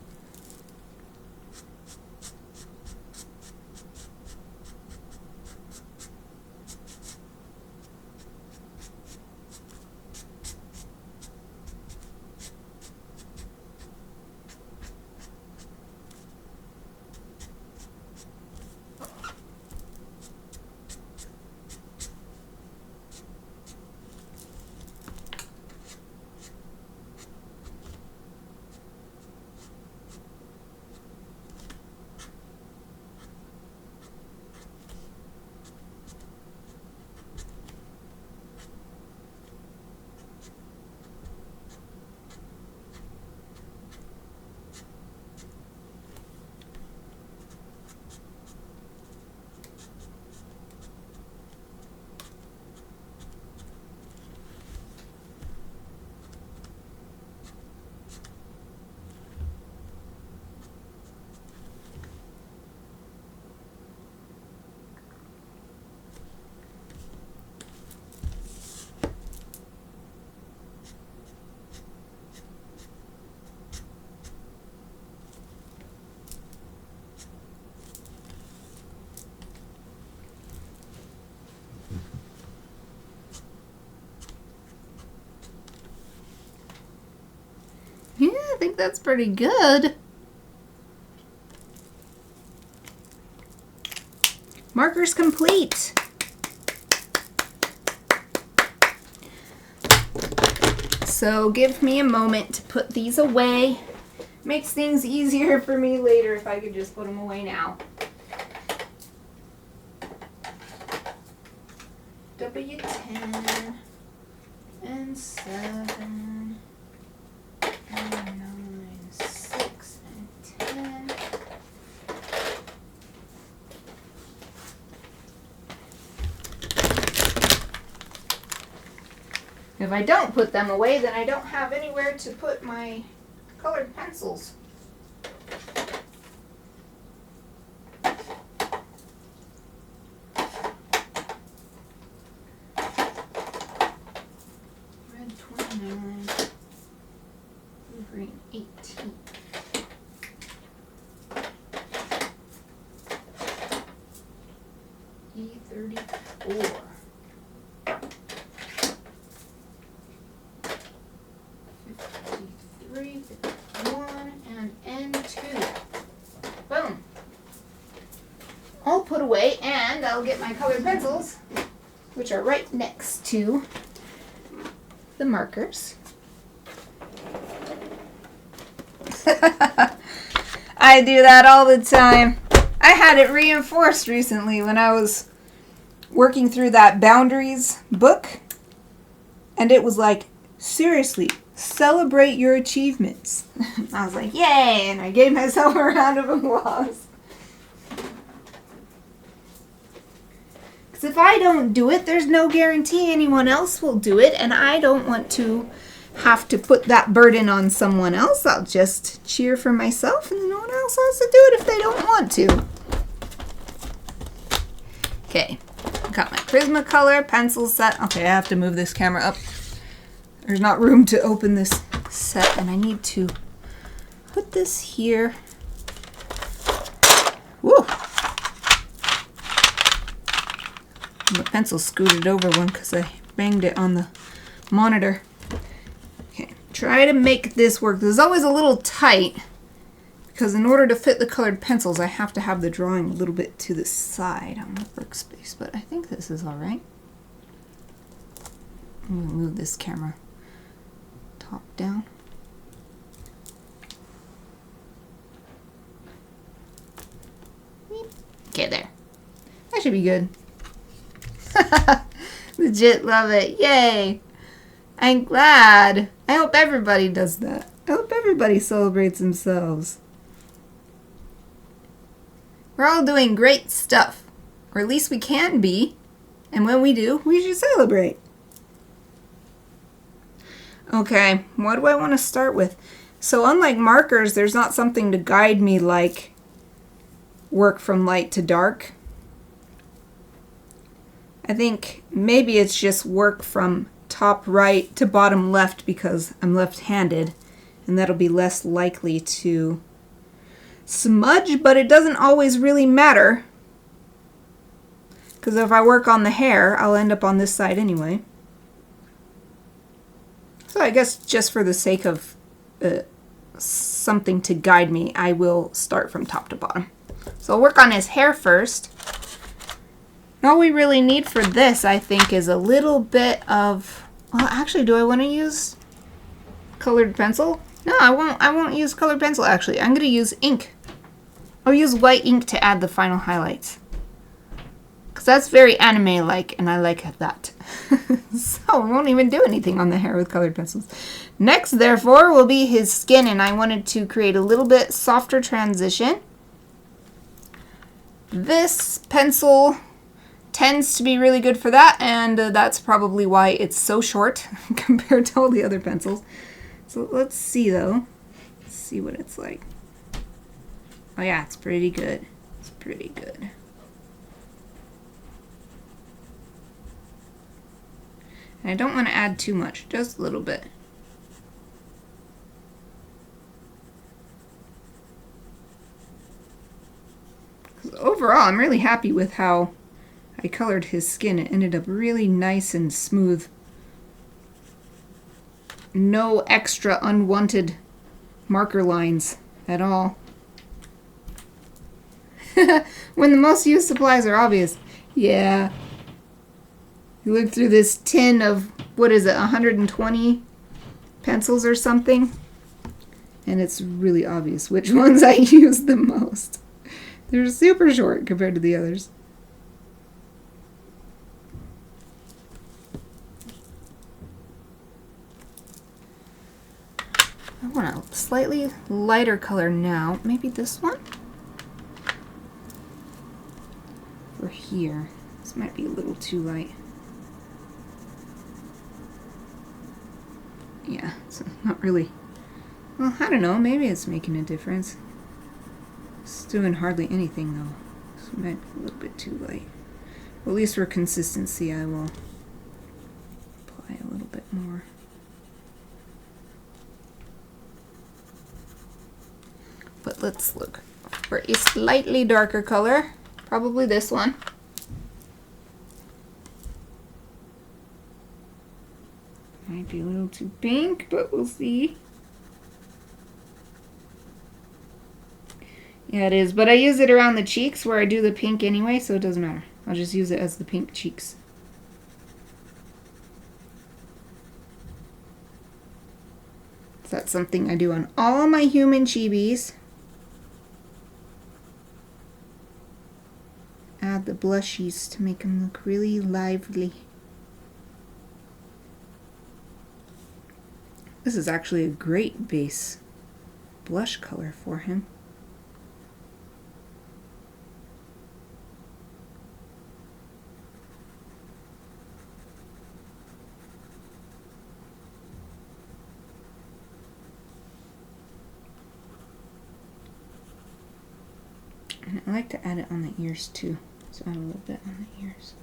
A: Yeah, I think that's pretty good. Marker's complete. So give me a moment to put these away Makes things easier for me later if I could just put them away now. W10 and 7 and 9, 6 and 10. If I don't put them away, then I don't have anywhere to put my colored pencils. Red 29, blue green 18. E34. 51, and N2. Boom. All put away, and I'll get my colored pencils, which are right next to the markers. I do that all the time. I had it reinforced recently when I was working through that Boundaries book, and it was like, seriously, celebrate your achievements. I was like, yay, and I gave myself a round of applause. Because if I don't do it, there's no guarantee anyone else will do it, and I don't want to have to put that burden on someone else. I'll just cheer for myself, and no one else has to do it if they don't want to. Okay, got my Prismacolor pencil set. Okay, I have to move this camera up. There's not room to open this set, and I need to put this here. Woo! The pencil scooted over one because I banged it on the monitor. Okay, try to make this work. This is always a little tight because in order to fit the colored pencils, I have to have the drawing a little bit to the side on the workspace, but I think this is all right. I'm going to move this camera top down. Okay, there. That should be good. Legit love it. Yay! I'm glad. I hope everybody does that. I hope everybody celebrates themselves. We're all doing great stuff. Or at least we can be. And when we do, we should celebrate. Okay, what do I want to start with? So unlike markers, there's not something to guide me like work from light to dark. I think maybe it's just work from top right to bottom left because I'm left-handed, and that'll be less likely to smudge, but it doesn't always really matter because if I work on the hair, I'll end up on this side anyway. So I guess just for the sake of something to guide me, I will start from top to bottom. So I'll work on his hair first. All we really need for this, I think, is a little bit of... Well, actually, do I want to use colored pencil? No, I won't use colored pencil, actually. I'm going to use ink. I'll use white ink to add the final highlights. Because that's very anime-like, and I like that. So I won't even do anything on the hair with colored pencils. Next, therefore, will be his skin, and I wanted to create a little bit softer transition. This pencil tends to be really good for that, and that's probably why it's so short compared to all the other pencils. So let's see, though. Let's see what it's like. Oh yeah, it's pretty good. It's pretty good. And I don't want to add too much, just a little bit. Overall, I'm really happy with how I colored his skin. It ended up really nice and smooth. No extra unwanted marker lines at all. When the most used supplies are obvious. Yeah. You look through this tin of, what is it, 120 pencils or something? And it's really obvious which ones I use the most. They're super short compared to the others. I want a slightly lighter color now. Maybe this one? Or here. This might be a little too light. Yeah, it's not really... Well, I don't know. Maybe it's making a difference. It's doing hardly anything, though. This might be a little bit too light. Well, at least for consistency, I will apply a little bit more. But let's look for a slightly darker color. Probably this one. Might be a little too pink, but we'll see. Yeah, it is. But I use it around the cheeks where I do the pink anyway, so it doesn't matter. I'll just use it as the pink cheeks. So that's something I do on all my human chibis. Add the blushies to make them look really lively. This is actually a great base blush color for him. And I like to add it on the ears too. So add a little bit on the ears.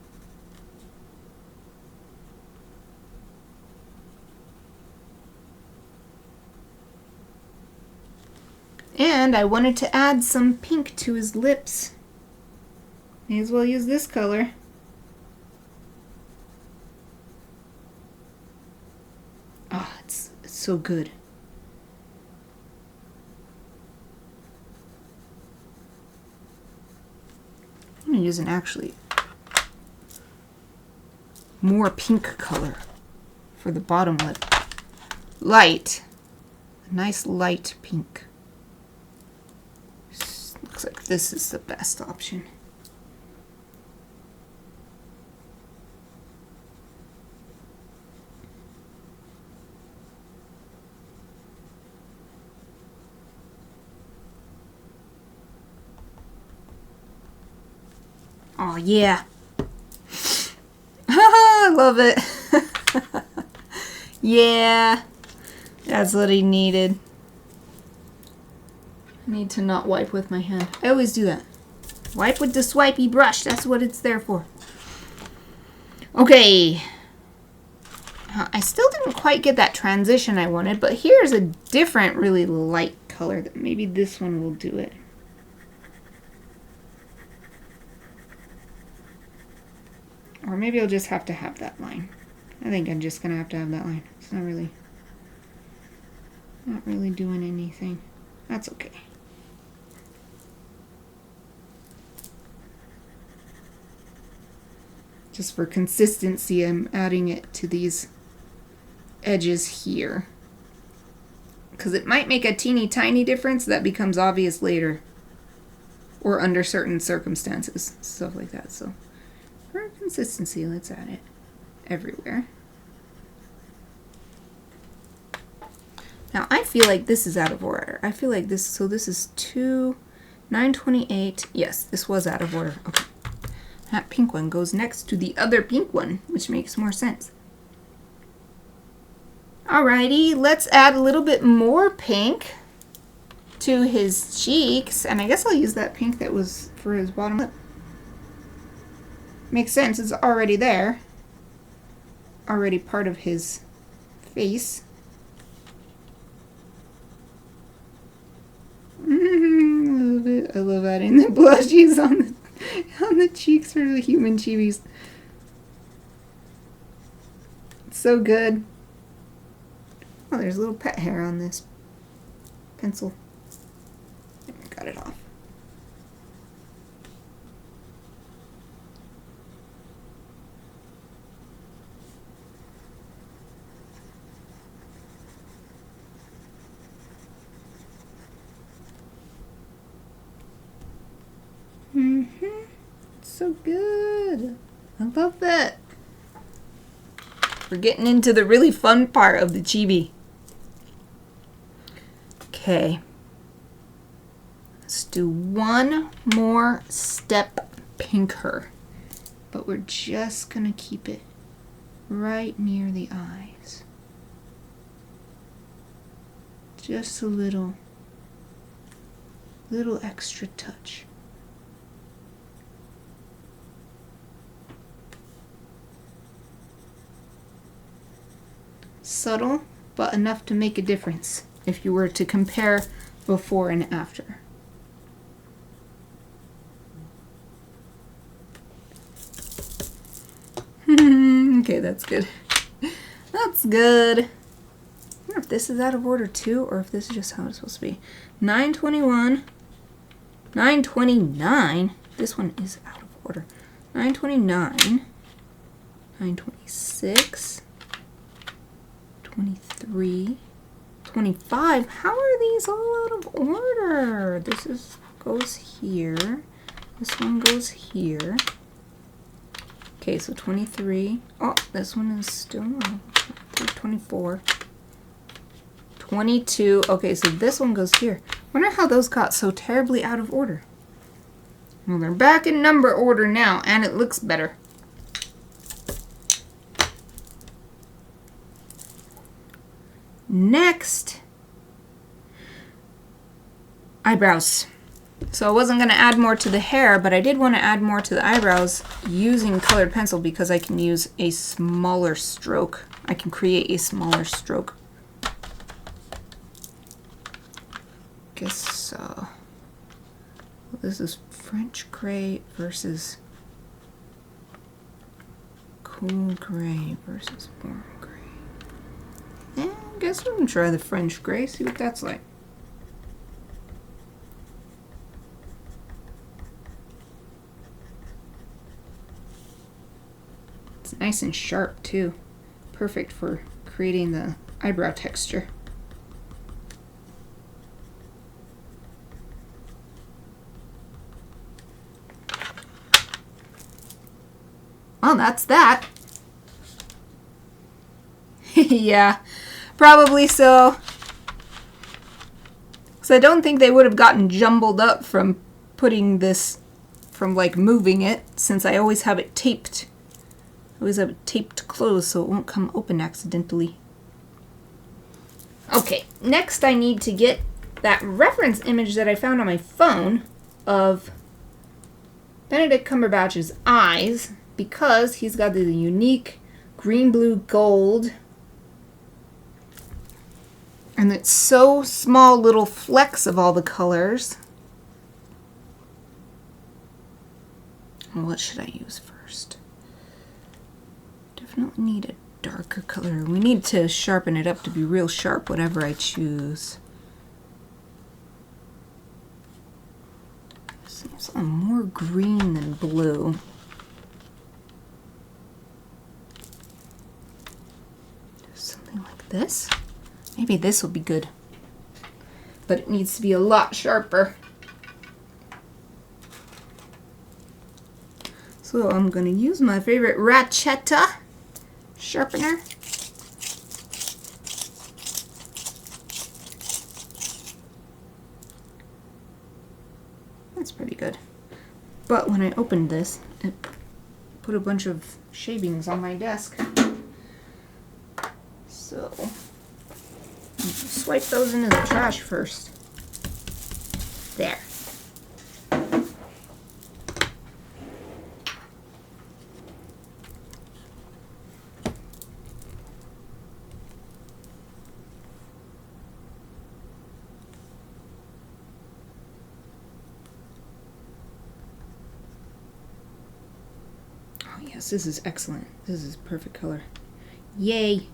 A: And I wanted to add some pink to his lips. May as well use this color. Oh, it's so good. I'm going to use an actually more pink color for the bottom lip. Light. A nice light pink. Looks like this is the best option. Oh yeah. I love it. Yeah. That's what he needed. I need to not wipe with my hand. I always do that. Wipe with the swipey brush. That's what it's there for. Okay. I still didn't quite get that transition I wanted, but here's a different, really light color. That maybe this one will do it. Or maybe I'll just have to have that line. I think I'm just going to have that line. It's not really doing anything. That's okay. Just for consistency, I'm adding it to these edges here. Because it might make a teeny tiny difference that becomes obvious later. Or under certain circumstances. Stuff like that. So for consistency, let's add it everywhere. Now I feel like this is out of order. I feel like this, so this is 928. Yes, this was out of order. Okay. That pink one goes next to the other pink one, which makes more sense. Alrighty, let's add a little bit more pink to his cheeks. And I guess I'll use that pink that was for his bottom lip. Makes sense, it's already there. Already part of his face. I love it. I love adding the blushies on the cheeks for the human chibis. It's so good. Oh, there's a little pet hair on this pencil. I got it off. So good. I love that. We're getting into the really fun part of the chibi. Okay. Let's do one more step pinker. But we're just going to keep it right near the eyes. Just a little extra touch. Subtle, but enough to make a difference if you were to compare before and after. Okay, that's good. That's good. I wonder if this is out of order too, or if this is just how it's supposed to be. 921, 929. This one is out of order. 929, 926, 23, 25. How are these all out of order? This goes here. This one goes here. Okay, so 23. Oh, this one is still 24. 22. Okay, so this one goes here. Wonder how those got so terribly out of order. Well, they're back in number order now, and it looks better. Next, eyebrows. So I wasn't going to add more to the hair, but I did want to add more to the eyebrows using colored pencil because I can use a smaller stroke. I can create a smaller stroke. Guess this is French gray versus cool gray versus warm gray. I guess we can try the French gray, see what that's like. It's nice and sharp too. Perfect for creating the eyebrow texture. Well, that's that. Yeah, probably so. Because I don't think they would have gotten jumbled up from putting this, from like moving it, since I always have it taped. I always have it taped closed so it won't come open accidentally. Okay, next I need to get that reference image that I found on my phone of Benedict Cumberbatch's eyes, because he's got the unique green, blue, gold. And it's so small little flecks of all the colors. What should I use first? Definitely need a darker color. We need to sharpen it up to be real sharp, whatever I choose. Seems more green than blue. Something like this. Maybe this will be good. But it needs to be a lot sharper. So I'm going to use my favorite Ratchetta sharpener. That's pretty good. But when I opened this, it put a bunch of shavings on my desk. So swipe those into the trash first. There. Oh yes, this is excellent. This is perfect color. Yay!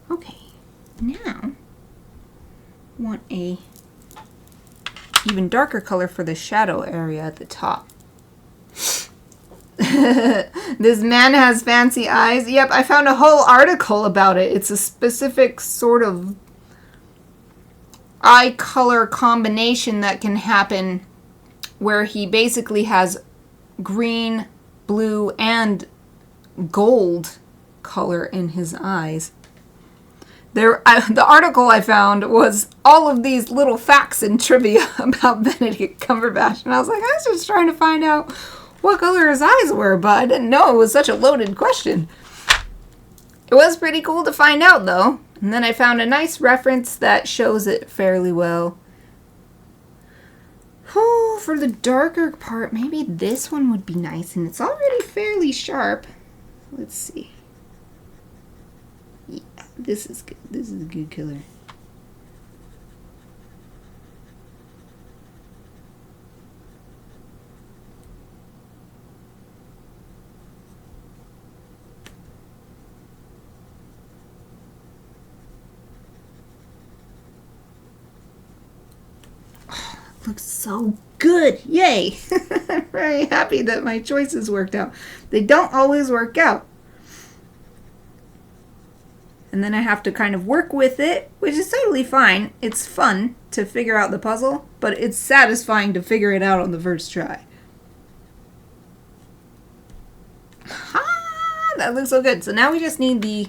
A: Okay, now want a even darker color for the shadow area at the top. This man has fancy eyes. Yep, I found a whole article about it. It's a specific sort of eye color combination that can happen where he basically has green, blue, and gold color in his eyes. The article I found was all of these little facts and trivia about Benedict Cumberbatch, and I was like, I was just trying to find out what color his eyes were, but I didn't know it was such a loaded question. It was pretty cool to find out, though. And then I found a nice reference that shows it fairly well. Oh, for the darker part, maybe this one would be nice, and it's already fairly sharp. Let's see. Yeah, this is good. This is a good color. Looks so good. Yay. I'm very happy that my choices worked out. They don't always work out. And then I have to kind of work with it, which is totally fine. It's fun to figure out the puzzle, but it's satisfying to figure it out on the first try. Ha! That looks so good. So now we just need the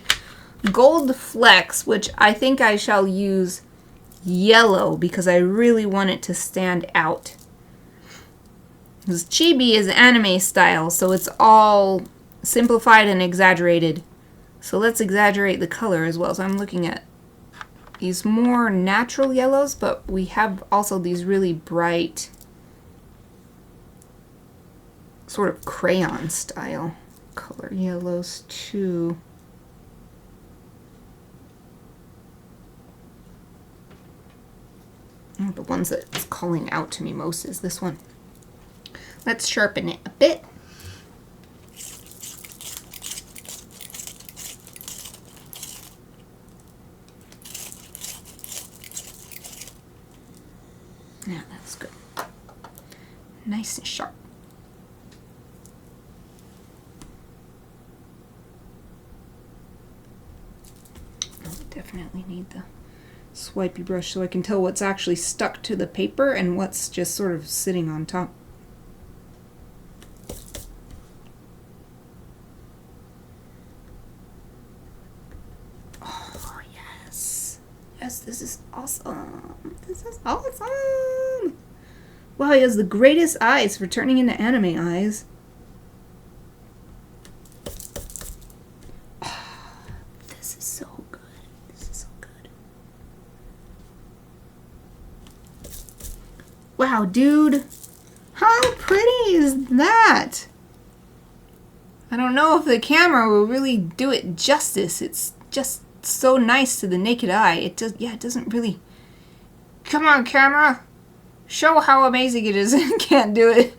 A: gold flecks, which I think I shall use yellow because I really want it to stand out. Because Chibi is anime style, so it's all simplified and exaggerated. So let's exaggerate the color as well. So I'm looking at these more natural yellows, but we have also these really bright sort of crayon style color yellows too. The ones that's calling out to me most is this one. Let's sharpen it a bit. Yeah, that's good. Nice and sharp. Oh, definitely need the swipey brush so I can tell what's actually stuck to the paper and what's just sort of sitting on top. Oh, yes. Yes, this is awesome. This is awesome. Wow, he has the greatest eyes for turning into anime eyes. Oh, this is so good. This is so good. Wow, dude. How pretty is that? I don't know if the camera will really do it justice. It's just so nice to the naked eye. It doesn't really... Come on, camera. Show how amazing it is. It can't do it.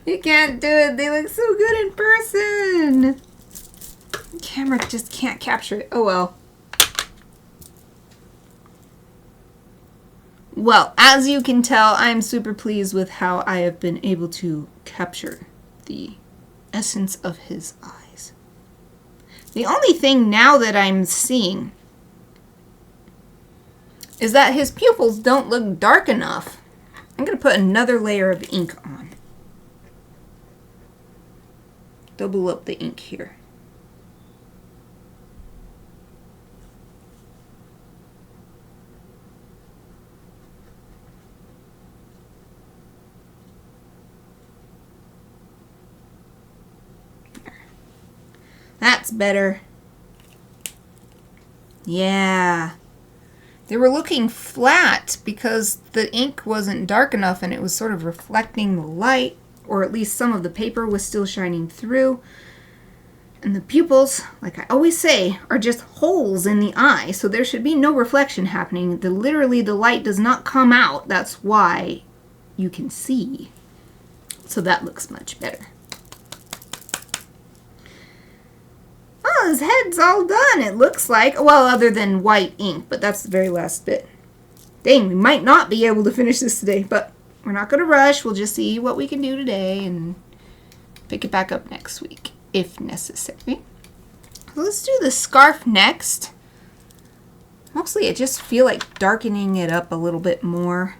A: It can't do it. They look so good in person. The camera just can't capture it. Oh well. Well, as you can tell, I'm super pleased with how I have been able to capture the essence of his eyes. The only thing now that I'm seeing is that his pupils don't look dark enough. I'm going to put another layer of ink on. Double up the ink here. That's better. Yeah. They were looking flat because the ink wasn't dark enough and it was sort of reflecting the light, or at least some of the paper was still shining through. And the pupils, like I always say, are just holes in the eye, so there should be no reflection happening. Literally, the light does not come out. That's why you can see. So that looks much better. Well, his head's all done, it looks like. Well, other than white ink, but that's the very last bit. Dang, we might not be able to finish this today, but we're not going to rush. We'll just see what we can do today and pick it back up next week, if necessary. So let's do the scarf next. Mostly I just feel like darkening it up a little bit more.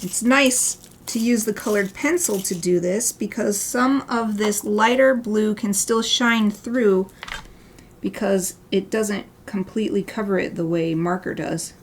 A: It's nice to use the colored pencil to do this because some of this lighter blue can still shine through because it doesn't completely cover it the way marker does.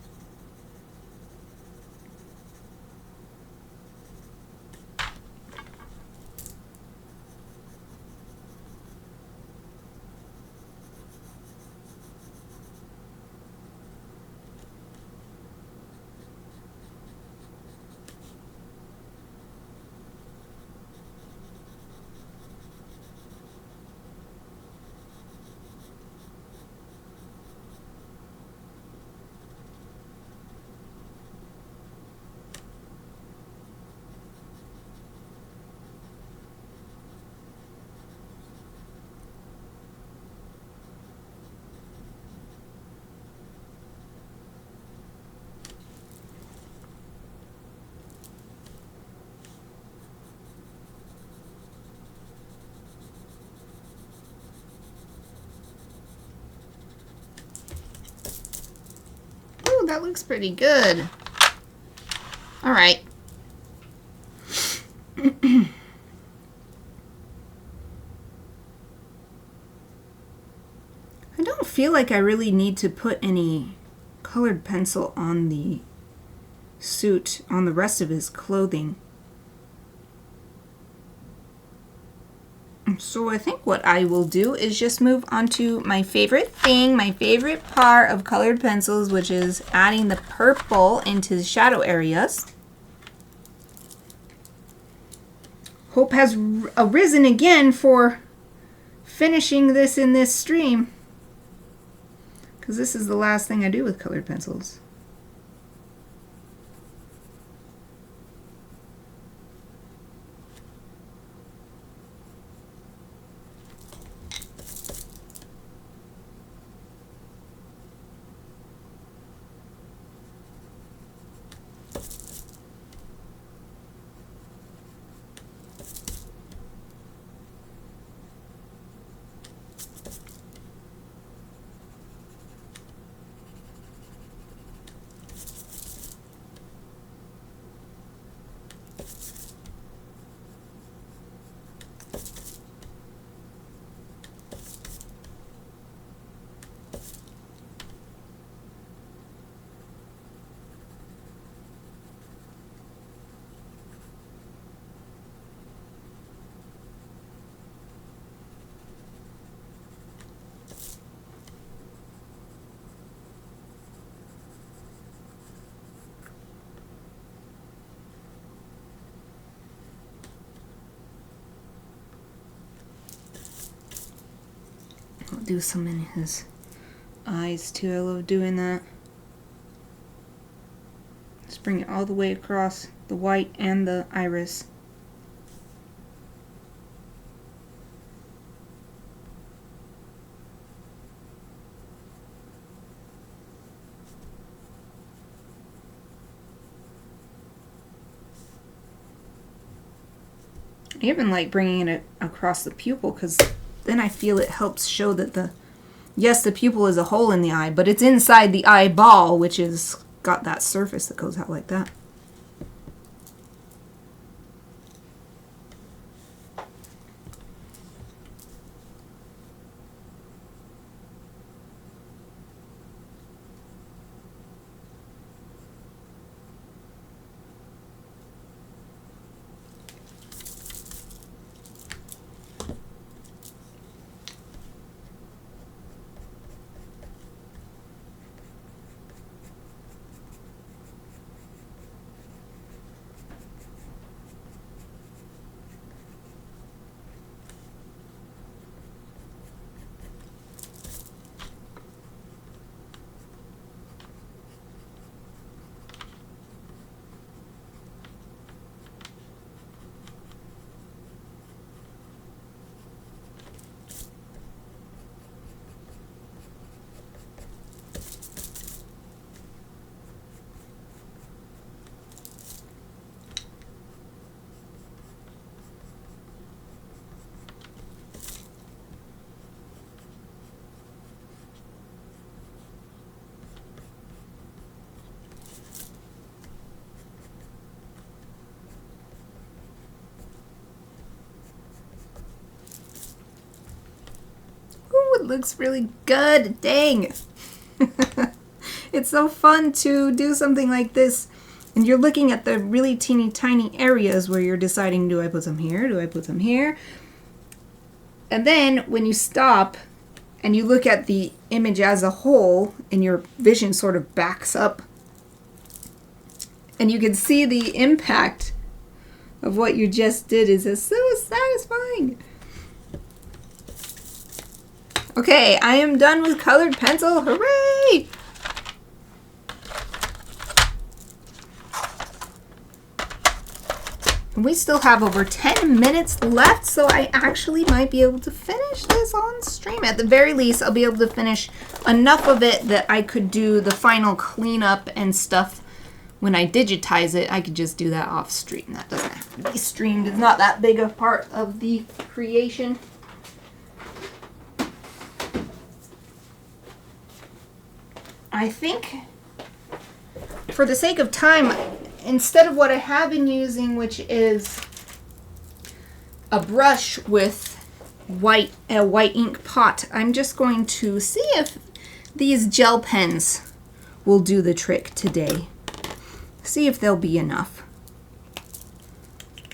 A: That looks pretty good. All right. I don't feel like I really need to put any colored pencil on the suit, on the rest of his clothing. So I think what I will do is just move on to my favorite thing, my favorite part of colored pencils, which is adding the purple into the shadow areas. Hope has arisen again for finishing this in this stream, because this is the last thing I do with colored pencils. I'll do some in his eyes too. I love doing that. Just bring it all the way across the white and the iris. I even like bringing it across the pupil because then I feel it helps show that yes, the pupil is a hole in the eye, but it's inside the eyeball, which is got that surface that goes out like that. looks really good. Dang. It's so fun to do something like this. And you're looking at the really teeny tiny areas where you're deciding, do I put some here? Do I put some here? And then when you stop and you look at the image as a whole and your vision sort of backs up and you can see the impact of what you just did is so satisfying. Okay, I am done with colored pencil. Hooray! And we still have over 10 minutes left, so I actually might be able to finish this on stream. At the very least, I'll be able to finish enough of it that I could do the final cleanup and stuff when I digitize it. I could just do that off stream. That doesn't have to be streamed. It's not that big a part of the creation. I think for the sake of time, instead of what I have been using, which is a brush with a white ink pot, I'm just going to see if these gel pens will do the trick today. See if they'll be enough.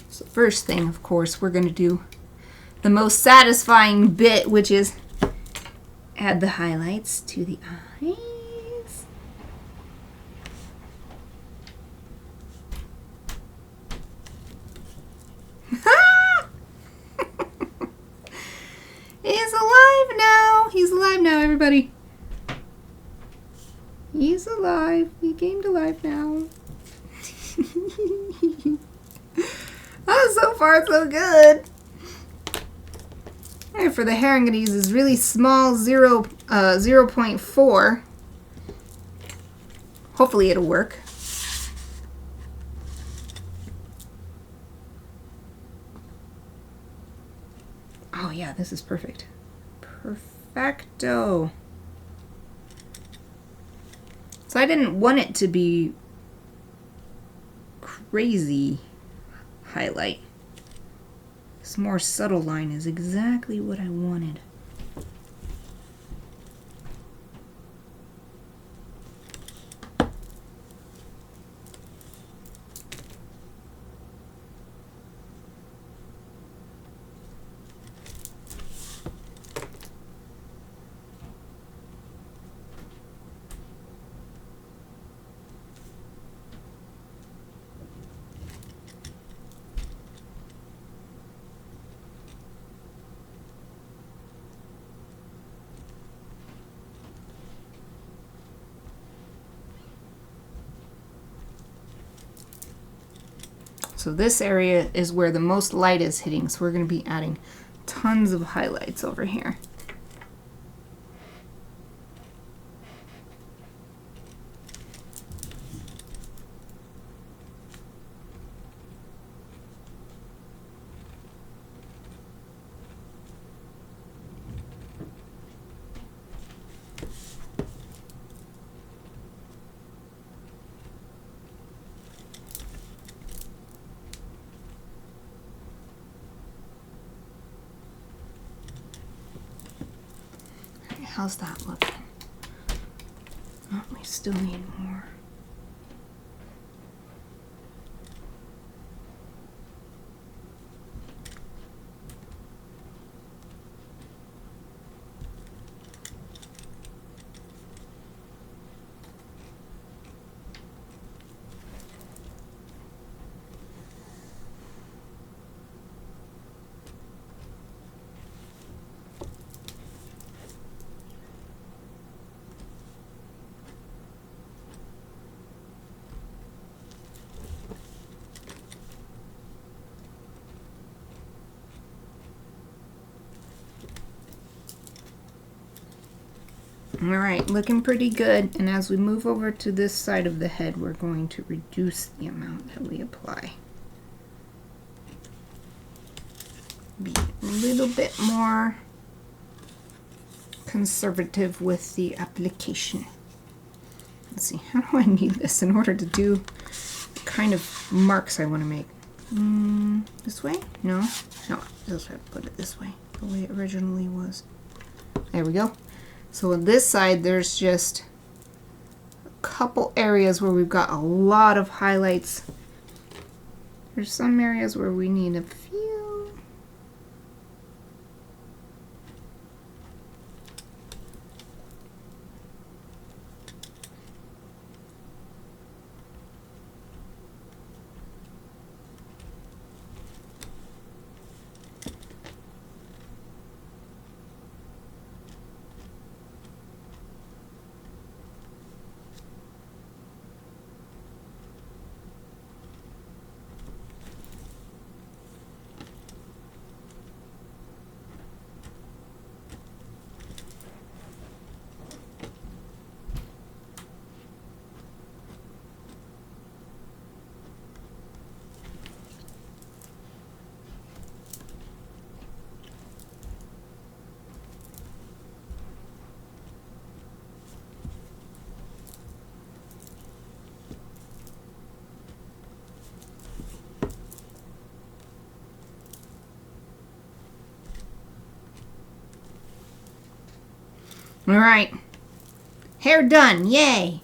A: So first thing, of course, we're going to do the most satisfying bit, which is add the highlights to the eyes. He's alive now. He's alive now, everybody. He's alive. He came to life now. Oh, so far so good. All right, for the hair, I'm going to use this really small 0.4. Hopefully it'll work. Oh yeah, this is perfect. Perfecto. So I didn't want it to be crazy highlight. This more subtle line is exactly what I wanted. So this area is where the most light is hitting, so we're going to be adding tons of highlights over here. How's that looking? Oh, we still need more. All right, looking pretty good. And as we move over to this side of the head, we're going to reduce the amount that we apply. Be a little bit more conservative with the application. Let's see, how do I need this in order to do the kind of marks I want to make? This way? No, I just have to put it this way, the way it originally was. There we go. So on this side, there's just a couple areas where we've got a lot of highlights. There's some areas where we need a few. All right, hair done, yay.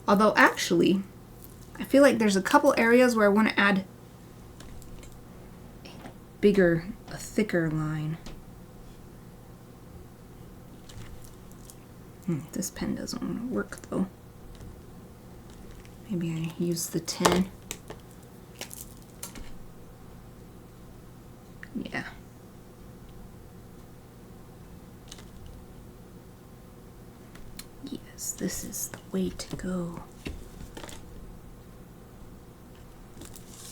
A: Although actually, I feel like there's a couple areas where I want to add a thicker line. This pen doesn't want to work though. Maybe I use the 10. Yeah. Yes, this is the way to go.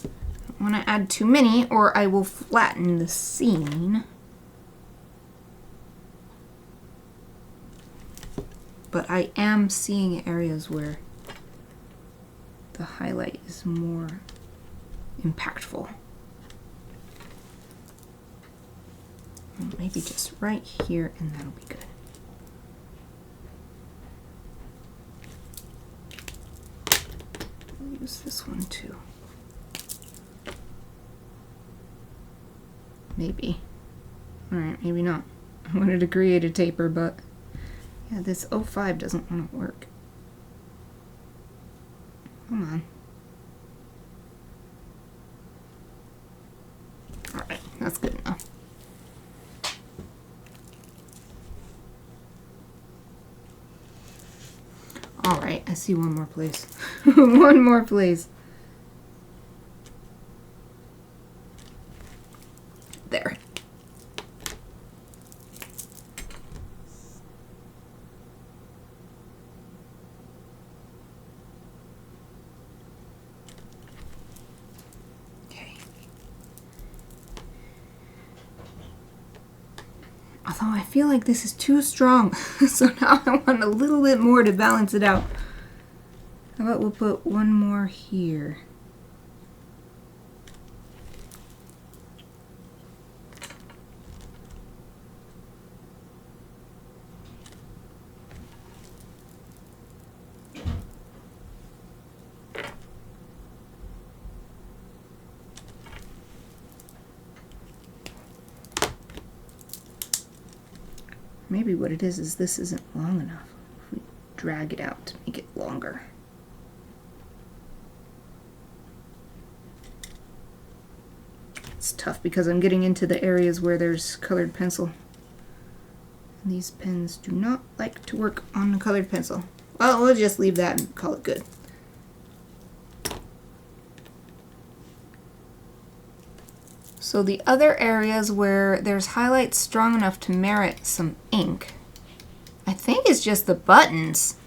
A: I don't want to add too many or I will flatten the scene. But I am seeing areas where the highlight is more impactful. Maybe just right here, and that'll be good. I'll use this one too. Maybe. Alright, maybe not. I wanted to create a taper, but yeah, this 05 doesn't want to work. Come on. Alright, that's good enough. Alright, I see one more place. One more place. There. Okay. Although I feel like this is too strong, so now I want a little bit more to balance it out. How about we'll put one more here. Maybe what it is this isn't long enough. If we drag it out to make it longer. It's tough because I'm getting into the areas where there's colored pencil. And these pens do not like to work on a colored pencil. Well, we'll just leave that and call it good. So the other areas where there's highlights strong enough to merit some ink, I think it's just the buttons.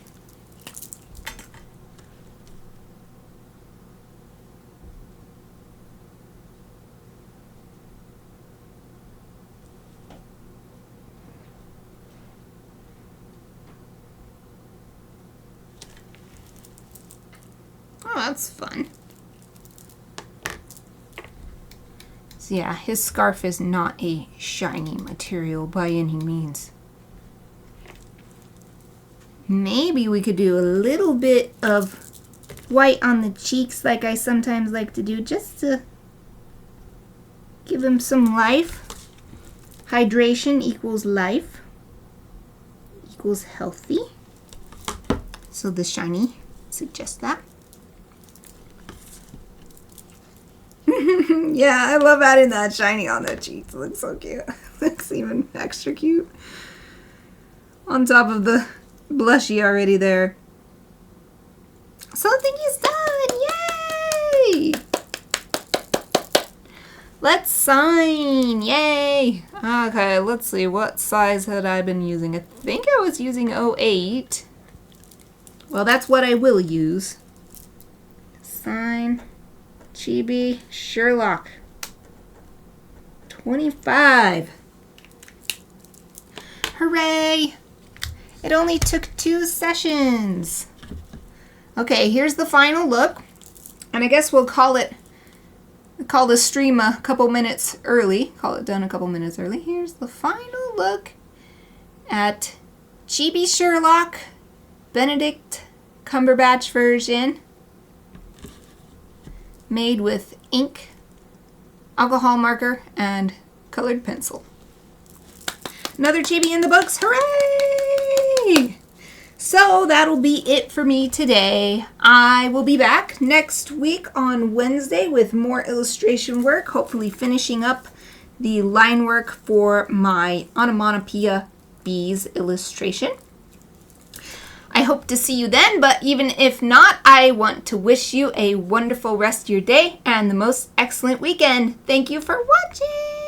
A: Oh, that's fun. So yeah, his scarf is not a shiny material by any means. Maybe we could do a little bit of white on the cheeks like I sometimes like to do, just to give him some life. Hydration equals life, equals healthy. So the shiny suggests that. Yeah, I love adding that shiny on the cheeks. It looks so cute. Looks even extra cute. On top of the blushy already there. So I think he's done. Yay! Let's sign. Yay! Okay, let's see. What size had I been using? I think I was using 08. Well, that's what I will use. Sign. Chibi. Sherlock. 25. Hooray! It only took 2 sessions. Okay, here's the final look. And I guess we'll call the stream a couple minutes early. Call it done a couple minutes early. Here's the final look at Chibi Sherlock, Benedict Cumberbatch version. Made with ink, alcohol marker, and colored pencil. Another Chibi in the books. Hooray! So that'll be it for me today. I will be back next week on Wednesday with more illustration work, hopefully finishing up the line work for my onomatopoeia bees illustration. I hope to see you then, but even if not, I want to wish you a wonderful rest of your day and the most excellent weekend. Thank you for watching!